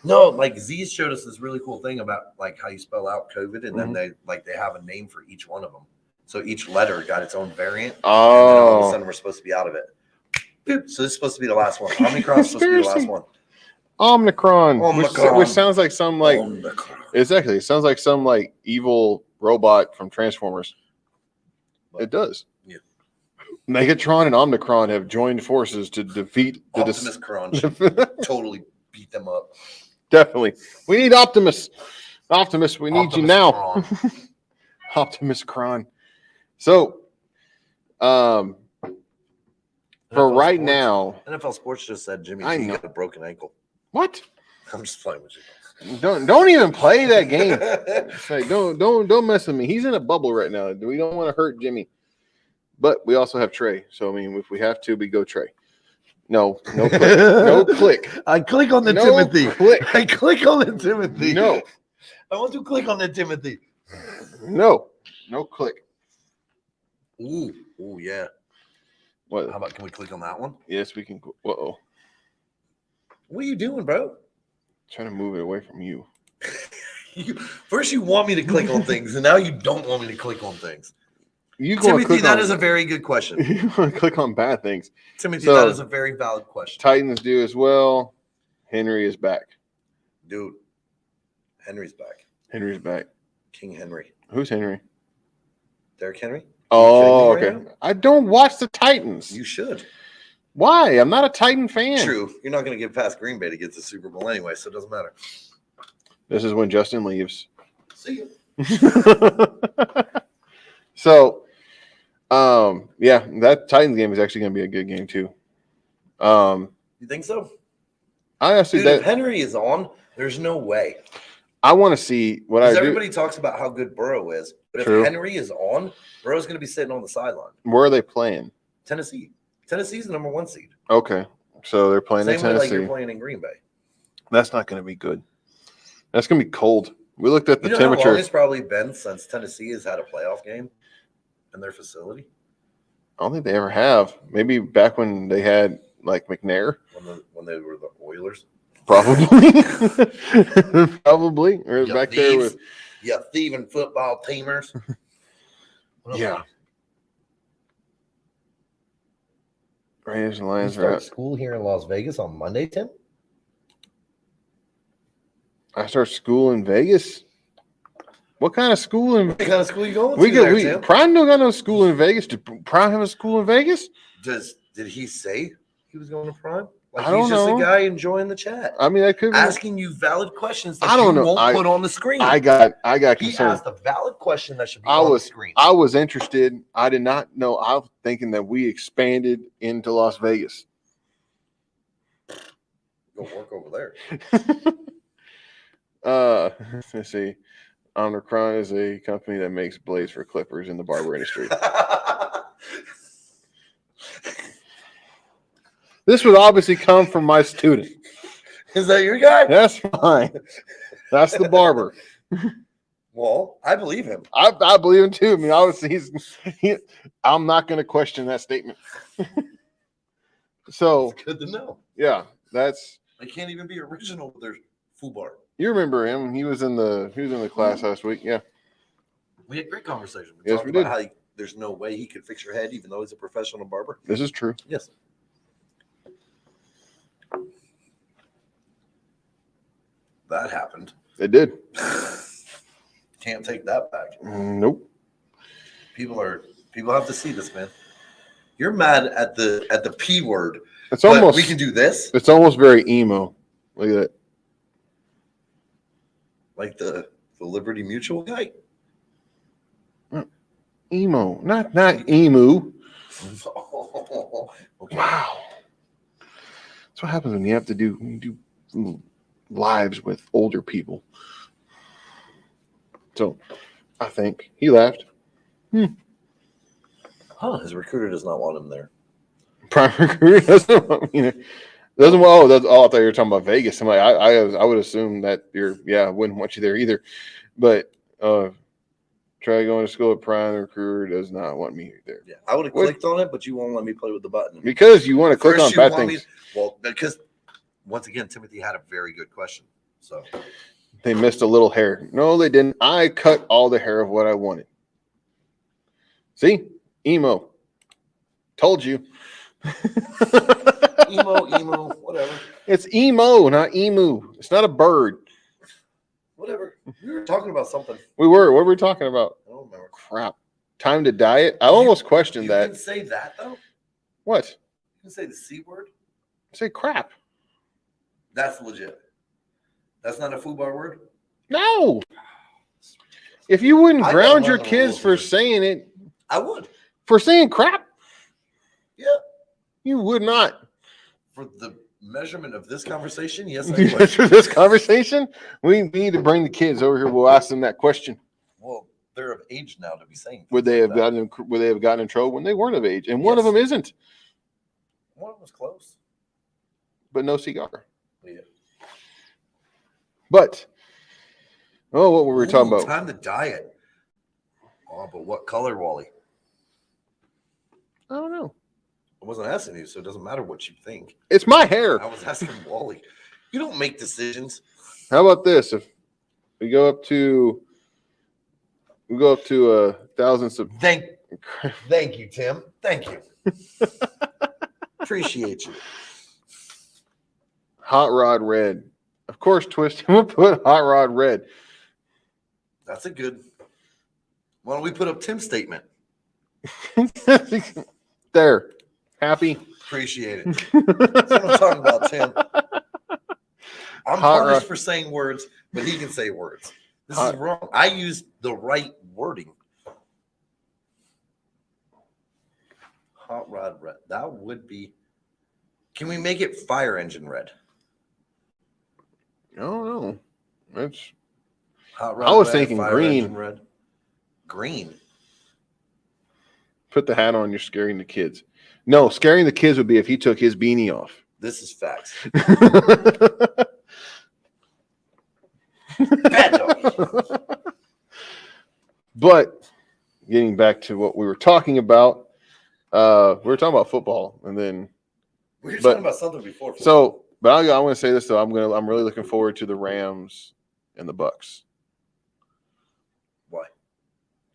No, like Z showed us this really cool thing about like how you spell out COVID, and then they have a name for each one of them. So each letter got its own variant. And then all of a sudden we're supposed to be out of it. Boop. So this is supposed to be the last one. Omicron's supposed to be the last one. Omicron. Omicron. Which sounds like some like Omicron. exactly. It sounds like some like evil robot from Transformers. It does. Yeah. Megatron and Omicron have joined forces to defeat the Optimus Crunch. Totally beat them up. Definitely. We need Optimus. Optimus, we need you now. Optimus Cron. So, for right now, NFL Sports just said Jimmy I G know. got a broken ankle. What? I'm just playing with you. Don't even play that game. Say, don't mess with me. He's in a bubble right now. We don't want to hurt Jimmy. But we also have Trey. So I mean, if we have to, we go Trey. No click. No click. I click on the No Timothy. click. I click on the Timothy. No. I want to click on the Timothy. No click. Ooh, yeah. What? How about, can we click on that one? Yes, we can. Uh-oh. What are you doing, bro? Trying to move it away from you. First, you want me to click on things, and now you don't want me to click on things. Timothy, that is a very good question. You want to click on bad things. Timothy, that is a very valid question. Titans do as well. Henry is back. Dude, Henry's back. Henry's back. King Henry. Who's Henry? Derrick Henry? Oh, okay. Right, I don't watch the Titans. You should. Why? I'm not a Titan fan. True. You're not going to get past Green Bay to get to the Super Bowl anyway, so it doesn't matter. This is when Justin leaves. See you. So, yeah, that Titans game is actually going to be a good game too. You think so? I honestly, dude, if Henry is on, there's no way. I want to see what I do. Everybody talks about how good Burrow is, but if Henry is on, Burrow's going to be sitting on the sideline. Where are they playing? Tennessee. Tennessee's the number 1 seed. Okay, so they're playing in Tennessee. Same way like you're playing in Green Bay. That's not going to be good. That's going to be cold. We looked at the temperature. How long it's probably been since Tennessee has had a playoff game in their facility? I don't think they ever have. Maybe back when they had like McNair. When they were the Oilers. Probably. Probably. Or back thieves. There with thieving football teamers. Yeah. Raiders and Lions start school here in Las Vegas on Monday, Tim? I start school in Vegas. What kind of school? What kind of school you going to? Tim? Prime don't got no school in Vegas. Did Prime have a school in Vegas? Did he say he was going to Prime? Like, I don't know. He's just a guy enjoying the chat. I mean, I could be asking you valid questions that won't put on the screen. I got concerned. He asked a valid question that should be on the screen. I was interested. I did not know. I was thinking that we expanded into Las Vegas. Go work over there. Let's see. Omicron is a company that makes blades for clippers in the barber industry. This would obviously come from my student. Is that your guy? That's fine. That's the barber. Well, I believe him. I believe him too. I mean, obviously, I'm not going to question that statement. So it's good to know. Yeah, that's. They can't even be original with their FUBAR. You remember him? He was in the class last week. Yeah, we had a great conversation. We talked about how there's no way he could fix your head, even though he's a professional barber. This is true. Yes. That happened. It did. Can't take that back. Nope. People have to see this, man. You're mad at the P word. It's almost. We can do this. It's almost very emo. Look at that. Like the Liberty Mutual guy. Emo, not emu. Okay. Wow. That's what happens when you have to do lives with older people. So, I think he left. Huh? His recruiter does not want him there. Prime recruiter doesn't want me to. Doesn't well. That's all. I thought you were talking about Vegas. I'm like, I would assume that I wouldn't want you there either. But try going to school at Prime recruiter does not want me there. Yeah, I would have clicked on it, but you won't let me play with the button because you want to click on bad things. Because once again, Timothy had a very good question. So they missed a little hair. No, they didn't. I cut all the hair of what I wanted. See, emo. Told you. emo, whatever. It's emo, not emu. It's not a bird. Whatever. We were talking about something. We were. What were we talking about? I don't remember. Crap. Time to diet. I almost questioned that. You can say that though. What? You can say the C word. Say crap. That's legit. That's not a FUBAR word. No. If you wouldn't ground your kids for saying it, I would. For saying crap. Yeah. You would not. For the measurement of this conversation, yes, I would. For this conversation, we need to bring the kids over here. We'll ask them that question. Well, they're of age now to be saying. Would they have gotten in trouble when they weren't of age? And one of them isn't. One of them was close. But no cigar. Yeah. But what were we talking about? Time to diet. Oh, but what color, Wally? I don't know. I wasn't asking you, so it doesn't matter what you think. It's my hair. I was asking Wally. You don't make decisions. How about this? If we go up to 1,000 Thank you, Tim. Thank you. Appreciate you. Hot Rod Red. Of course, Twist will put Hot Rod Red. That's a good. Why don't we put up Tim's statement? There. Happy. Appreciate it. That's what I'm talking about, Tim. I'm punished for saying words, but he can say words. This is wrong. I use the right wording. Hot Rod Red. That would be. Can we make it Fire Engine Red? I don't know. That's. Hot Rod I was Red, thinking Fire green. Engine Red. Green. Put the hat on. You're scaring the kids. No, scaring the kids would be if he took his beanie off. This is facts. But getting back to what we were talking about, we were talking about football, and then we were talking about something before. Football. So, but I want to say this though. I'm really looking forward to the Rams and the Bucks. Why?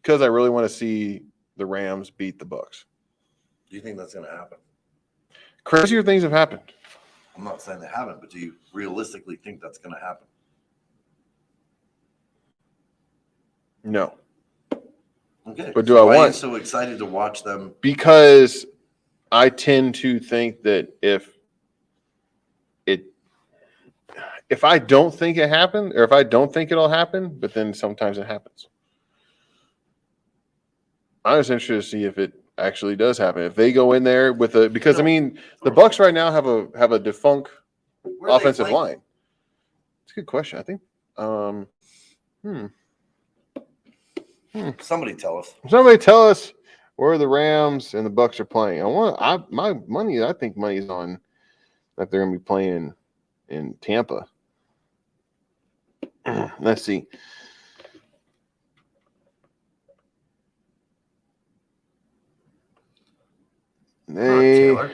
Because I really want to see the Rams beat the Bucks. Do you think that's going to happen? Crazier things have happened. I'm not saying they haven't, but do you realistically think that's going to happen? No. Okay. But do I want? Why are you so excited to watch them? Because I tend to think that if I don't think it happened, or if I don't think it'll happen, but then sometimes it happens. I'm just interested to see if it actually does happen. If they go in there with because I mean the Bucks right now have a defunct offensive line. It's a good question. I think. Somebody tell us. Somebody tell us where the Rams and the Bucks are playing. I think money's on that they're going to be playing in Tampa. Let's see. Taylor.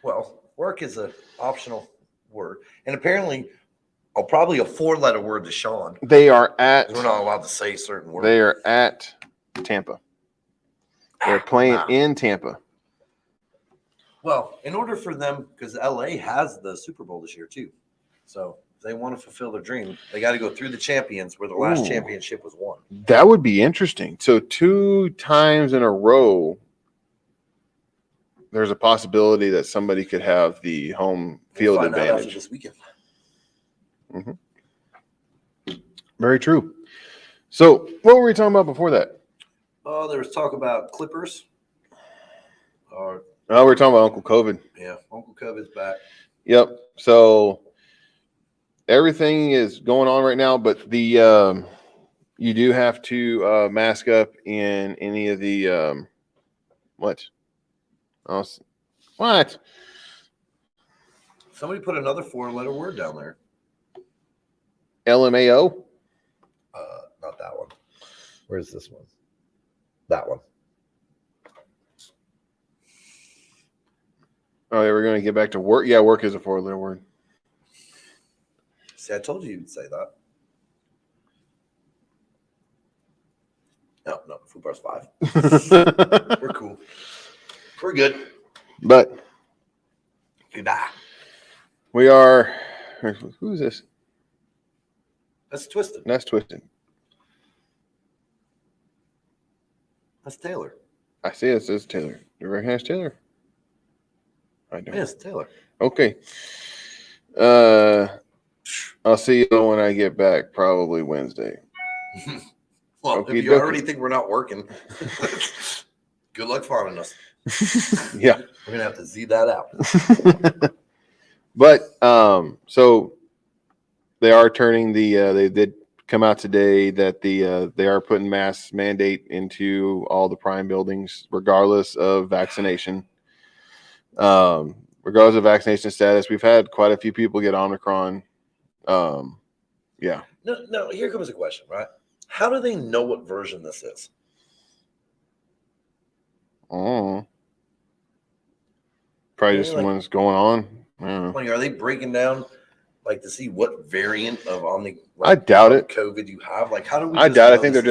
Well, work is an optional word, and apparently, probably a 4-letter word to Sean. They are at. We're not allowed to say certain words. They are at Tampa. They're playing in Tampa. Well, in order for them, because LA has the Super Bowl this year too, so if they want to fulfill their dream, they got to go through the champions where the last championship was won. That would be interesting. So 2 times in a row, there's a possibility that somebody could have the home field advantage after this weekend. Mm-hmm. Very true. So what were we talking about before that? Oh, there was talk about Clippers. Oh, we're talking about Uncle COVID. Yeah, Uncle COVID's back. Yep. So everything is going on right now, but the You do have to mask up in any of the what? Oh, what? Somebody put another 4-letter word down there. LMAO? Not that one. Where's this one? That one. Oh, yeah, we're going to get back to work. Yeah, work is a 4-letter word. See, I told you you'd say that. No, FUBAR's 5. We're cool. We're good. But FUBAR. we are. Who's this? That's Twisted. That's Twisted. That's Taylor. I see it says Taylor. Do you recognize Taylor? I don't. Yes, Taylor. Okay. I'll see you when I get back, probably Wednesday. Well, Okey if you dokey. already think we're not working, good luck finding us. Yeah. We're going to have to Z that out. But so they are turning they did come out today that they are putting mask mandate into all the prime buildings regardless of vaccination. Regardless of vaccination status, we've had quite a few people get Omicron. Yeah. No, here comes a question, right? How do they know what version this is? Oh. Probably just Like, one's going on. I don't know. Like, are they breaking down like to see what variant of I doubt it. COVID you have? Like, how do we? I doubt. I think they're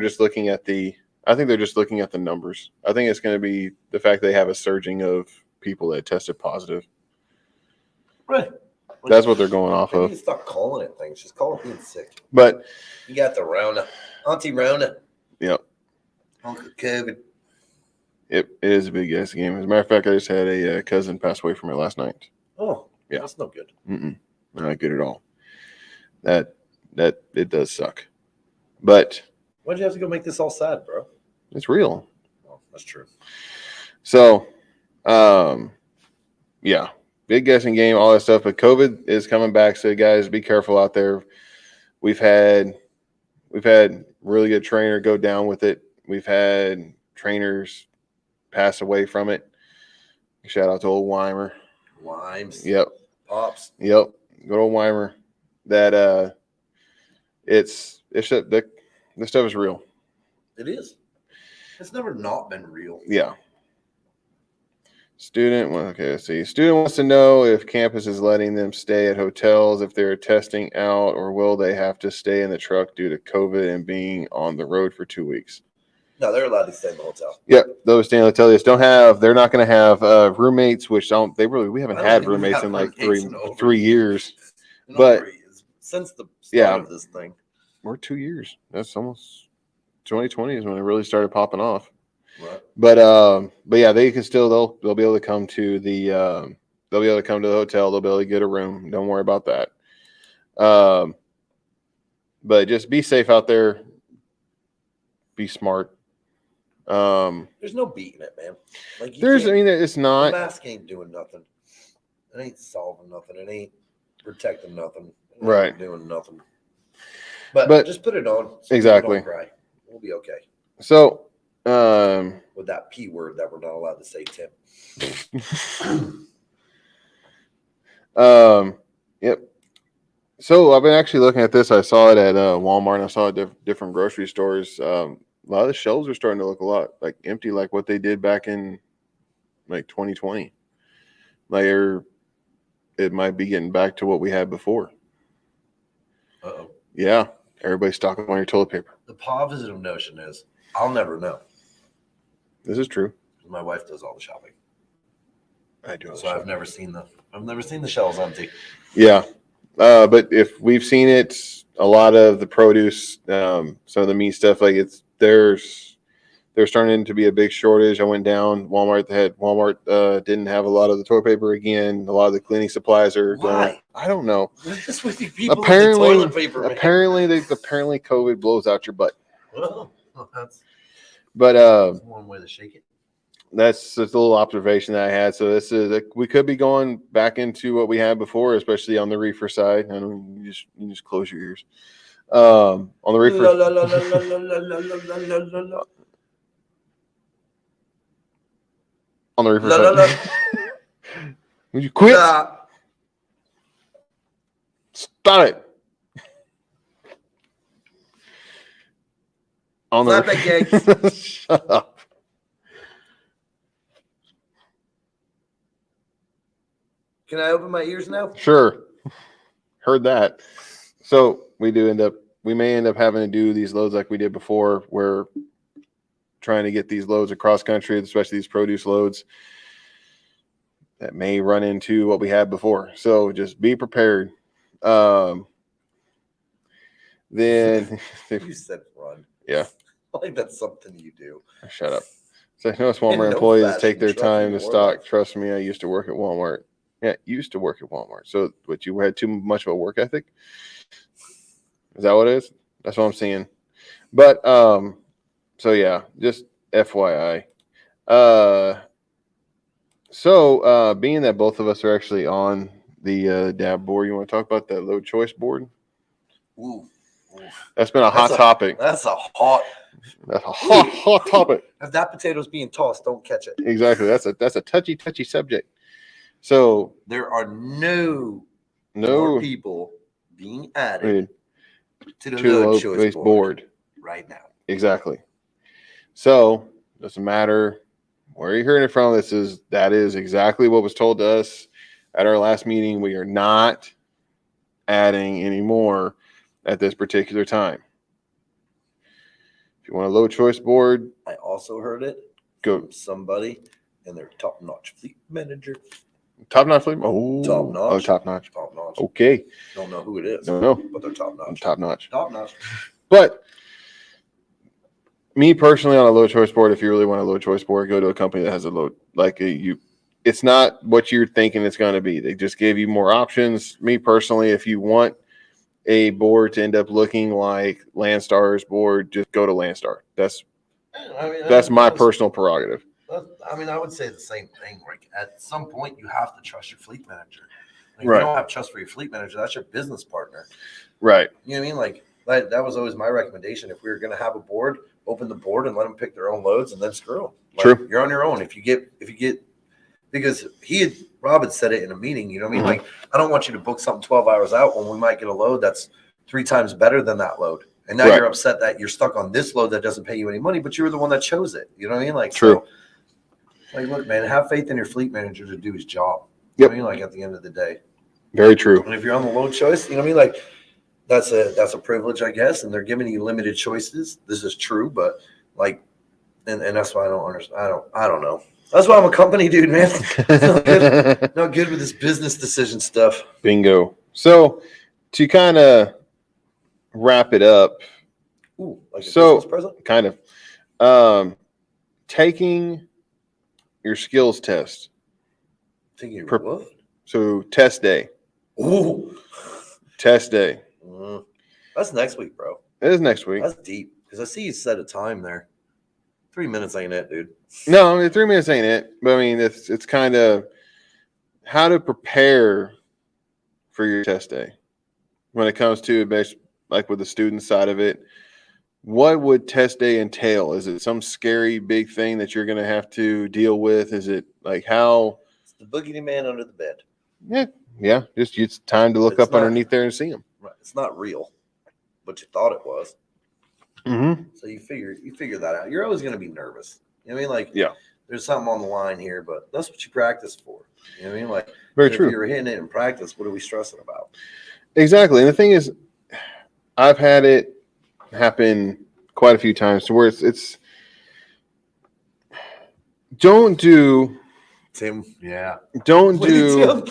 just looking at the. I think they're just looking at the numbers. I think it's going to be the fact they have a surging of people that tested positive. Right. Like, That's what they're going off they of. need to stop calling it things. Just call it being sick. But you got the Rona, Auntie Rona. Yep. Uncle COVID. It is a big guessing game. As a matter of fact, I just had a cousin pass away from it last night. Oh, yeah, that's no good. Not good at all. That it does suck. But why'd you have to go make this all sad, bro? It's real. Oh, that's true. So, yeah, big guessing game, all that stuff. But COVID is coming back, so guys, be careful out there. We've had really good trainer go down with it. We've had trainers pass away from it. Shout out to old Weimer. Limes. Yep. Pops. Yep. Good old Weimer. That it's this stuff is real. It is. It's never not been real. Yeah. Let's see. Student wants to know if campus is letting them stay at hotels if they're testing out, or will they have to stay in the truck due to COVID and being on the road for 2 weeks? No, they're allowed to stay in the hotel. Yep, those stay in the hotel. They just they're not going to have roommates, we haven't had roommates in like 3 years. But since the start of this thing. We're 2 years. That's almost 2020 is when it really started popping off. Right. But yeah, they can still they'll be able to come to the hotel. They'll be able to get a room. Don't worry about that. But just be safe out there. Be smart. There's no beating it, man. Like it's not. The mask ain't doing nothing. It ain't solving nothing. It ain't protecting nothing. It ain't doing nothing. But just put it on. So exactly. Don't cry. We'll be okay. So, with that P word that we're not allowed to say, Tim. Yep. So I've been actually looking at this. I saw it at Walmart, and I saw it at different grocery stores. A lot of the shelves are starting to look a lot like empty, like what they did back in like 2020. Like it might be getting back to what we had before. Uh-oh. Yeah. Everybody's stocking on your toilet paper. The positive notion is I'll never know. This is true. My wife does all the shopping. I do. So I've never seen the shelves empty. Yeah. But if we've seen it, a lot of the produce, some of the meat stuff, like there's starting to be a big shortage. I went down Walmart didn't have a lot of the toilet paper again. A lot of the cleaning supplies are going. I don't know. What's with you people with the toilet paper, man? Apparently COVID blows out your butt. Well, that's one way to shake it. That's just a little observation that I had. So this is we could be going back into what we had before, especially on the reefer side. I know you just close your ears. On the reefer. On the reefer side. Would you quit? Stop it. On the reefer. Shut up. Can I open my ears now? Sure. Heard that. So we may end up having to do these loads like we did before. We're trying to get these loads across country, especially these produce loads that may run into what we had before. So just be prepared. Then you said run. Yeah. Like that's something you do. Shut up. So I know Walmart employees take their time to stock. Trust me, I used to work at Walmart. Yeah, used to work at Walmart. So what, you had too much of a work ethic? Is that what it is? That's what I'm seeing. But so yeah, just FYI. So being that both of us are actually on the DAB board, you want to talk about that load choice board? Ooh. That's been a hot topic. That's a hot topic. If that potato's being tossed, don't catch it. Exactly. That's a touchy subject. So there are no more people being added to the load choice board right now. Exactly. So doesn't matter where you're hearing it from. That is exactly what was told to us at our last meeting. We are not adding any more at this particular time. If you want a low choice board, I also heard it from somebody and their top-notch fleet manager. Top-notch fleet? Oh, top-notch. Oh, top-notch. Top-notch. Okay. Don't know who it is. Don't know. But they're top-notch. Top-notch. Top-notch. But me personally, on a low choice board, if you really want a low choice board, go to a company that has a low, it's not what you're thinking it's going to be. They just give you more options. Me personally, if you want a board to end up looking like Landstar's board, just go to Landstar. That's my personal prerogative. I mean, I would say the same thing. Like at some point, you have to trust your fleet manager. Like, right. You don't have trust for your fleet manager. That's your business partner. Right. You know what I mean? Like that was always my recommendation. If we were going to have a board, open the board and let them pick their own loads, and then screw them. Like, True. You're on your own. If you get, because Rob had said it in a meeting. You know what I mean? Like, I don't want you to book something 12 hours out when we might get a load that's 3 times better than that load. And now you're upset that you're stuck on this load that doesn't pay you any money, but you were the one that chose it. You know what I mean? Like, true. So, like, look, man, have faith in your fleet manager to do his job. Yep. You know what I mean? Like, at the end of the day. Very true. And if you're on the load choice, you know what I mean? Like, that's a privilege, I guess. And they're giving you limited choices. This is true, but like, and that's why I don't understand. I don't know. That's why I'm a company dude, man. Not good with this business decision stuff. Bingo. So to kind of wrap it up. Ooh, like a Christmas present? Kind of. Taking your skills test. Taking your what? So test day. Ooh. Test day. That's next week, bro. It is next week. That's deep. Because I see you set a time there. 3 minutes ain't it, dude. No, I mean, 3 minutes ain't it. But I mean, it's kind of how to prepare for your test day. When it comes to like with the student side of it, what would test day entail? Is it some scary big thing that you're going to have to deal with? Is it like how? It's the boogeyman under the bed. Yeah. Just it's time to look up underneath there and see him. Right. It's not real, but you thought it was. Mm-hmm. So you figure that out. You're always going to be nervous. You know what I mean? Like, yeah, there's something on the line here, but that's what you practice for. You know what I mean? Like, very true. If you're hitting it in practice, what are we stressing about? Exactly. And the thing is, I've had it happen quite a few times to where it's don't do Tim. Yeah. Don't do.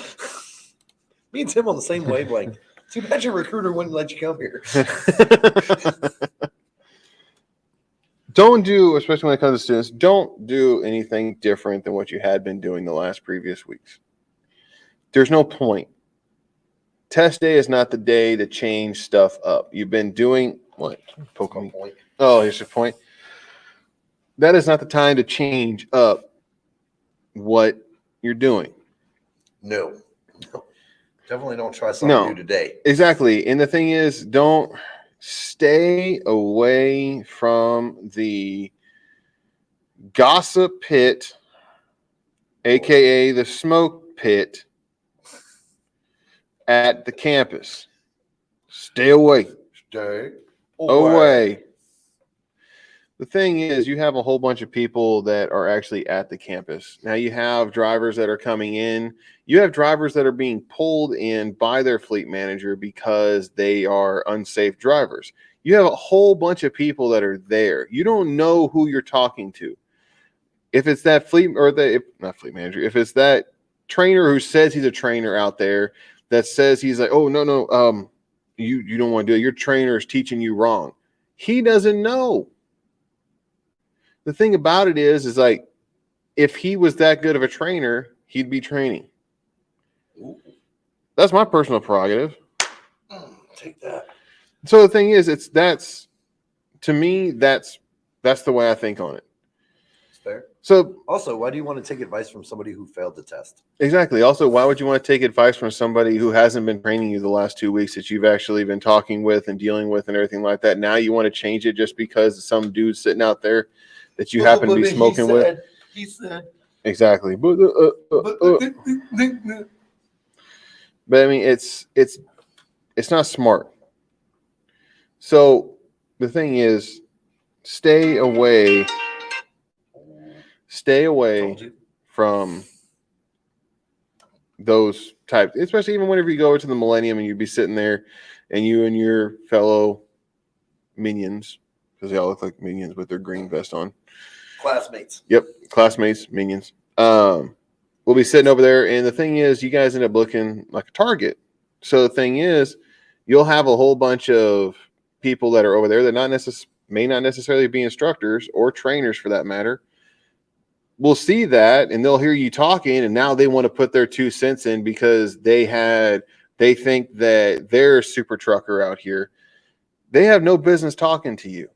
Me and Tim on the same wavelength. Too bad your recruiter wouldn't let you come here. Don't do, especially when it comes to students, don't do anything different than what you had been doing the last previous weeks. There's no point. Test day is not the day to change stuff up. You've been doing what? Poke me. Point. Oh, here's your point. That is not the time to change up what you're doing. No. Definitely don't try something new today. Exactly. And the thing is, Stay away from the gossip pit, aka the smoke pit at the campus. Stay away. Stay away. The thing is, you have a whole bunch of people that are actually at the campus. Now you have drivers that are coming in. You have drivers that are being pulled in by their fleet manager because they are unsafe drivers. You have a whole bunch of people that are there. You don't know who you're talking to. If it's that fleet or not fleet manager, if it's that trainer who says he's a trainer out there that says he's like, oh, no, you don't want to do it. Your trainer is teaching you wrong. He doesn't know. The thing about it is like, if he was that good of a trainer, he'd be training. Ooh. That's my personal prerogative. Take that. So the thing is, to me, that's the way I think on it. It's fair. So also, why do you want to take advice from somebody who failed the test? Exactly. Also, why would you want to take advice from somebody who hasn't been training you the last 2 weeks that you've actually been talking with and dealing with and everything like that? Now you want to change it just because some dude's sitting out there that you happen to be smoking with? He said. Exactly. But I mean, it's not smart. So the thing is, stay away from those types, especially even whenever you go over to the Millennium and you'd be sitting there and you and your fellow minions, because they all look like minions with their green vest on. Classmates. Yep, classmates, minions. We'll be sitting over there, and the thing is, you guys end up looking like a target. So the thing is, you'll have a whole bunch of people that are over there that may not necessarily be instructors or trainers for that matter. We'll see that, and they'll hear you talking, and now they want to put their 2 cents in because they think that they're a super trucker out here. They have no business talking to you,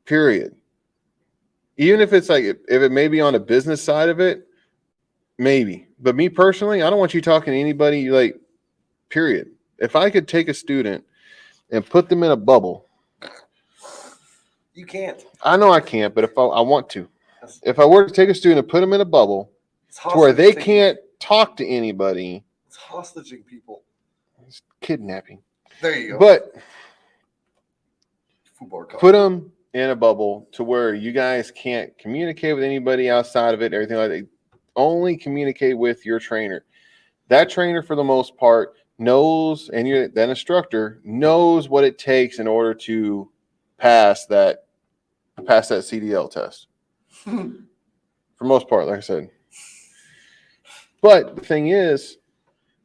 period. Even if it's like, if it may be on a business side of it, maybe. But me personally, I don't want you talking to anybody, like, period. If I could take a student and put them in a bubble. You can't. I know I can't, but if I want to. If I were to take a student and put them in a bubble to where they can't talk to anybody. It's hostaging people. It's kidnapping. There you go. But put them in a bubble to where you guys can't communicate with anybody outside of it, everything like that. Only communicate with your trainer. That trainer, for the most part, knows, and that instructor knows what it takes in order to pass that CDL test. For most part, like I said. But the thing is,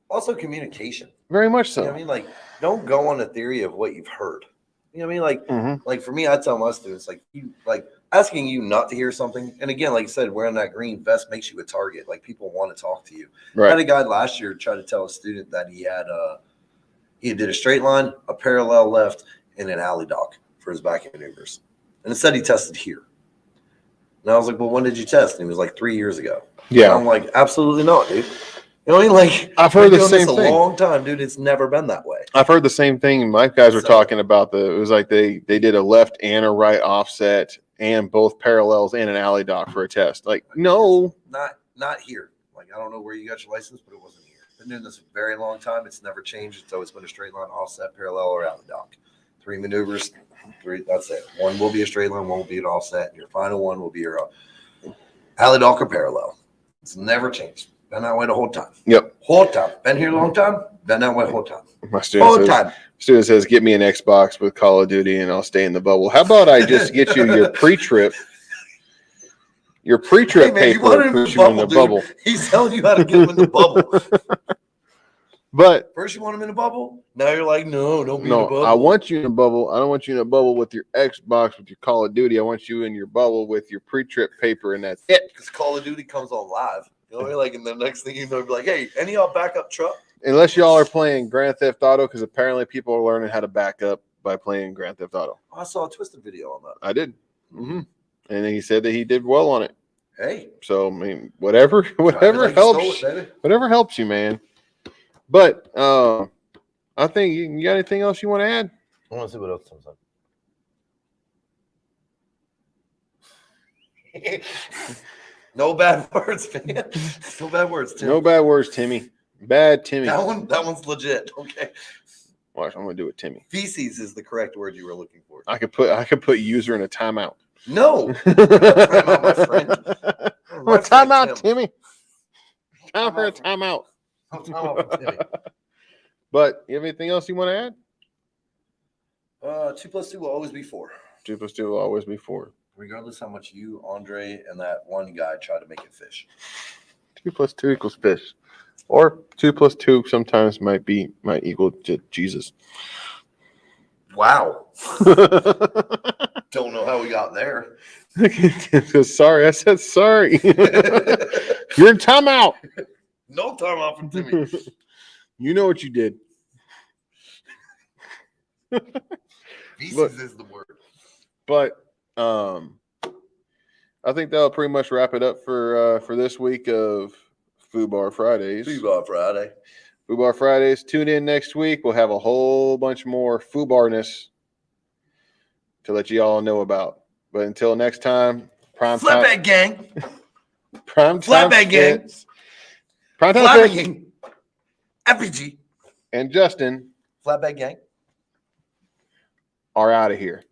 also communication. Very much so. You know what I mean? Like, don't go on a theory of what you've heard. You know what I mean? Like, like for me, I tell my students, like asking you not to hear something. And again, like I said, wearing that green vest makes you a target. Like, people want to talk to you. Right. I had a guy last year try to tell a student that he did a straight line, a parallel left, and an alley dock for his back maneuvers. And it said he tested here. And I was like, well, when did you test? And he was like, 3 years ago. Yeah. And I'm like, absolutely not, dude. You know what I mean? Like, I've heard the same thing. A long time, dude. It's never been that way. I've heard the same thing. My guys were talking about it was like they did a left and a right offset and both parallels and an alley dock for a test. Like, no. Not here. Like, I don't know where you got your license, but it wasn't here. Been doing this a very long time. It's never changed. It's always been a straight line, offset, parallel, or alley dock. 3 maneuvers. 3. That's it. 1 will be a straight line. 1 will be an offset. And your final one will be your alley dock or parallel. It's never changed. Been that way the whole time. Yep. Whole time. Been here a long time. Been that way the whole time. My student says, get me an Xbox with Call of Duty and I'll stay in the bubble. How about I just get you your pre-trip? Your pre-trip paper and put you in the bubble. He's telling you how to get him in the bubble. But first you want him in a bubble. Now you're like, no, don't be in a bubble. I want you in a bubble. I don't want you in a bubble with your Xbox, with your Call of Duty. I want you in your bubble with your pre-trip paper, and that's it. Because Call of Duty comes on live. You know, like, and the next thing you know, be like, hey, any y'all backup truck? Unless y'all are playing Grand Theft Auto, because apparently people are learning how to back up by playing Grand Theft Auto. I saw a Twisted video on that. I did. Mm-hmm. And he said that he did well on it. Hey. So, I mean, whatever helps. Whatever helps you, man. But I think you got anything else you want to add? I want to see what else comes up. No bad words, man. No bad words, Tim. No bad words, Timmy. Bad Timmy. That one's legit. Okay. Watch, I'm gonna do it, Timmy. Feces is the correct word you were looking for. I could put user in a timeout. No. Timeout, my friend. My friend, timeout, Tim. Timmy. Time for a timeout. Timeout for Timmy. But you have anything else you want to add? 2 + 2 will always be 4. 2 + 2 will always be 4. Regardless how much you, Andre, and that one guy try to make it fish. 2 + 2 = fish. Or 2 + 2 sometimes might equal to Jesus. Wow. Don't know how we got there. Sorry, I said sorry. You're in timeout. No timeout from Timmy. You know what you did. Feces is the word. But I think that'll pretty much wrap it up for this week of FUBAR Fridays. FUBAR Friday. FUBAR Fridays. Tune in next week. We'll have a whole bunch more FUBARness to let you all know about. But until next time, prime time. Flatbed gang. Prime time. Flatbed gang. Fits. Prime time. Flatbed Fits. gang. FPG. And Justin Flatbed gang. are out of here.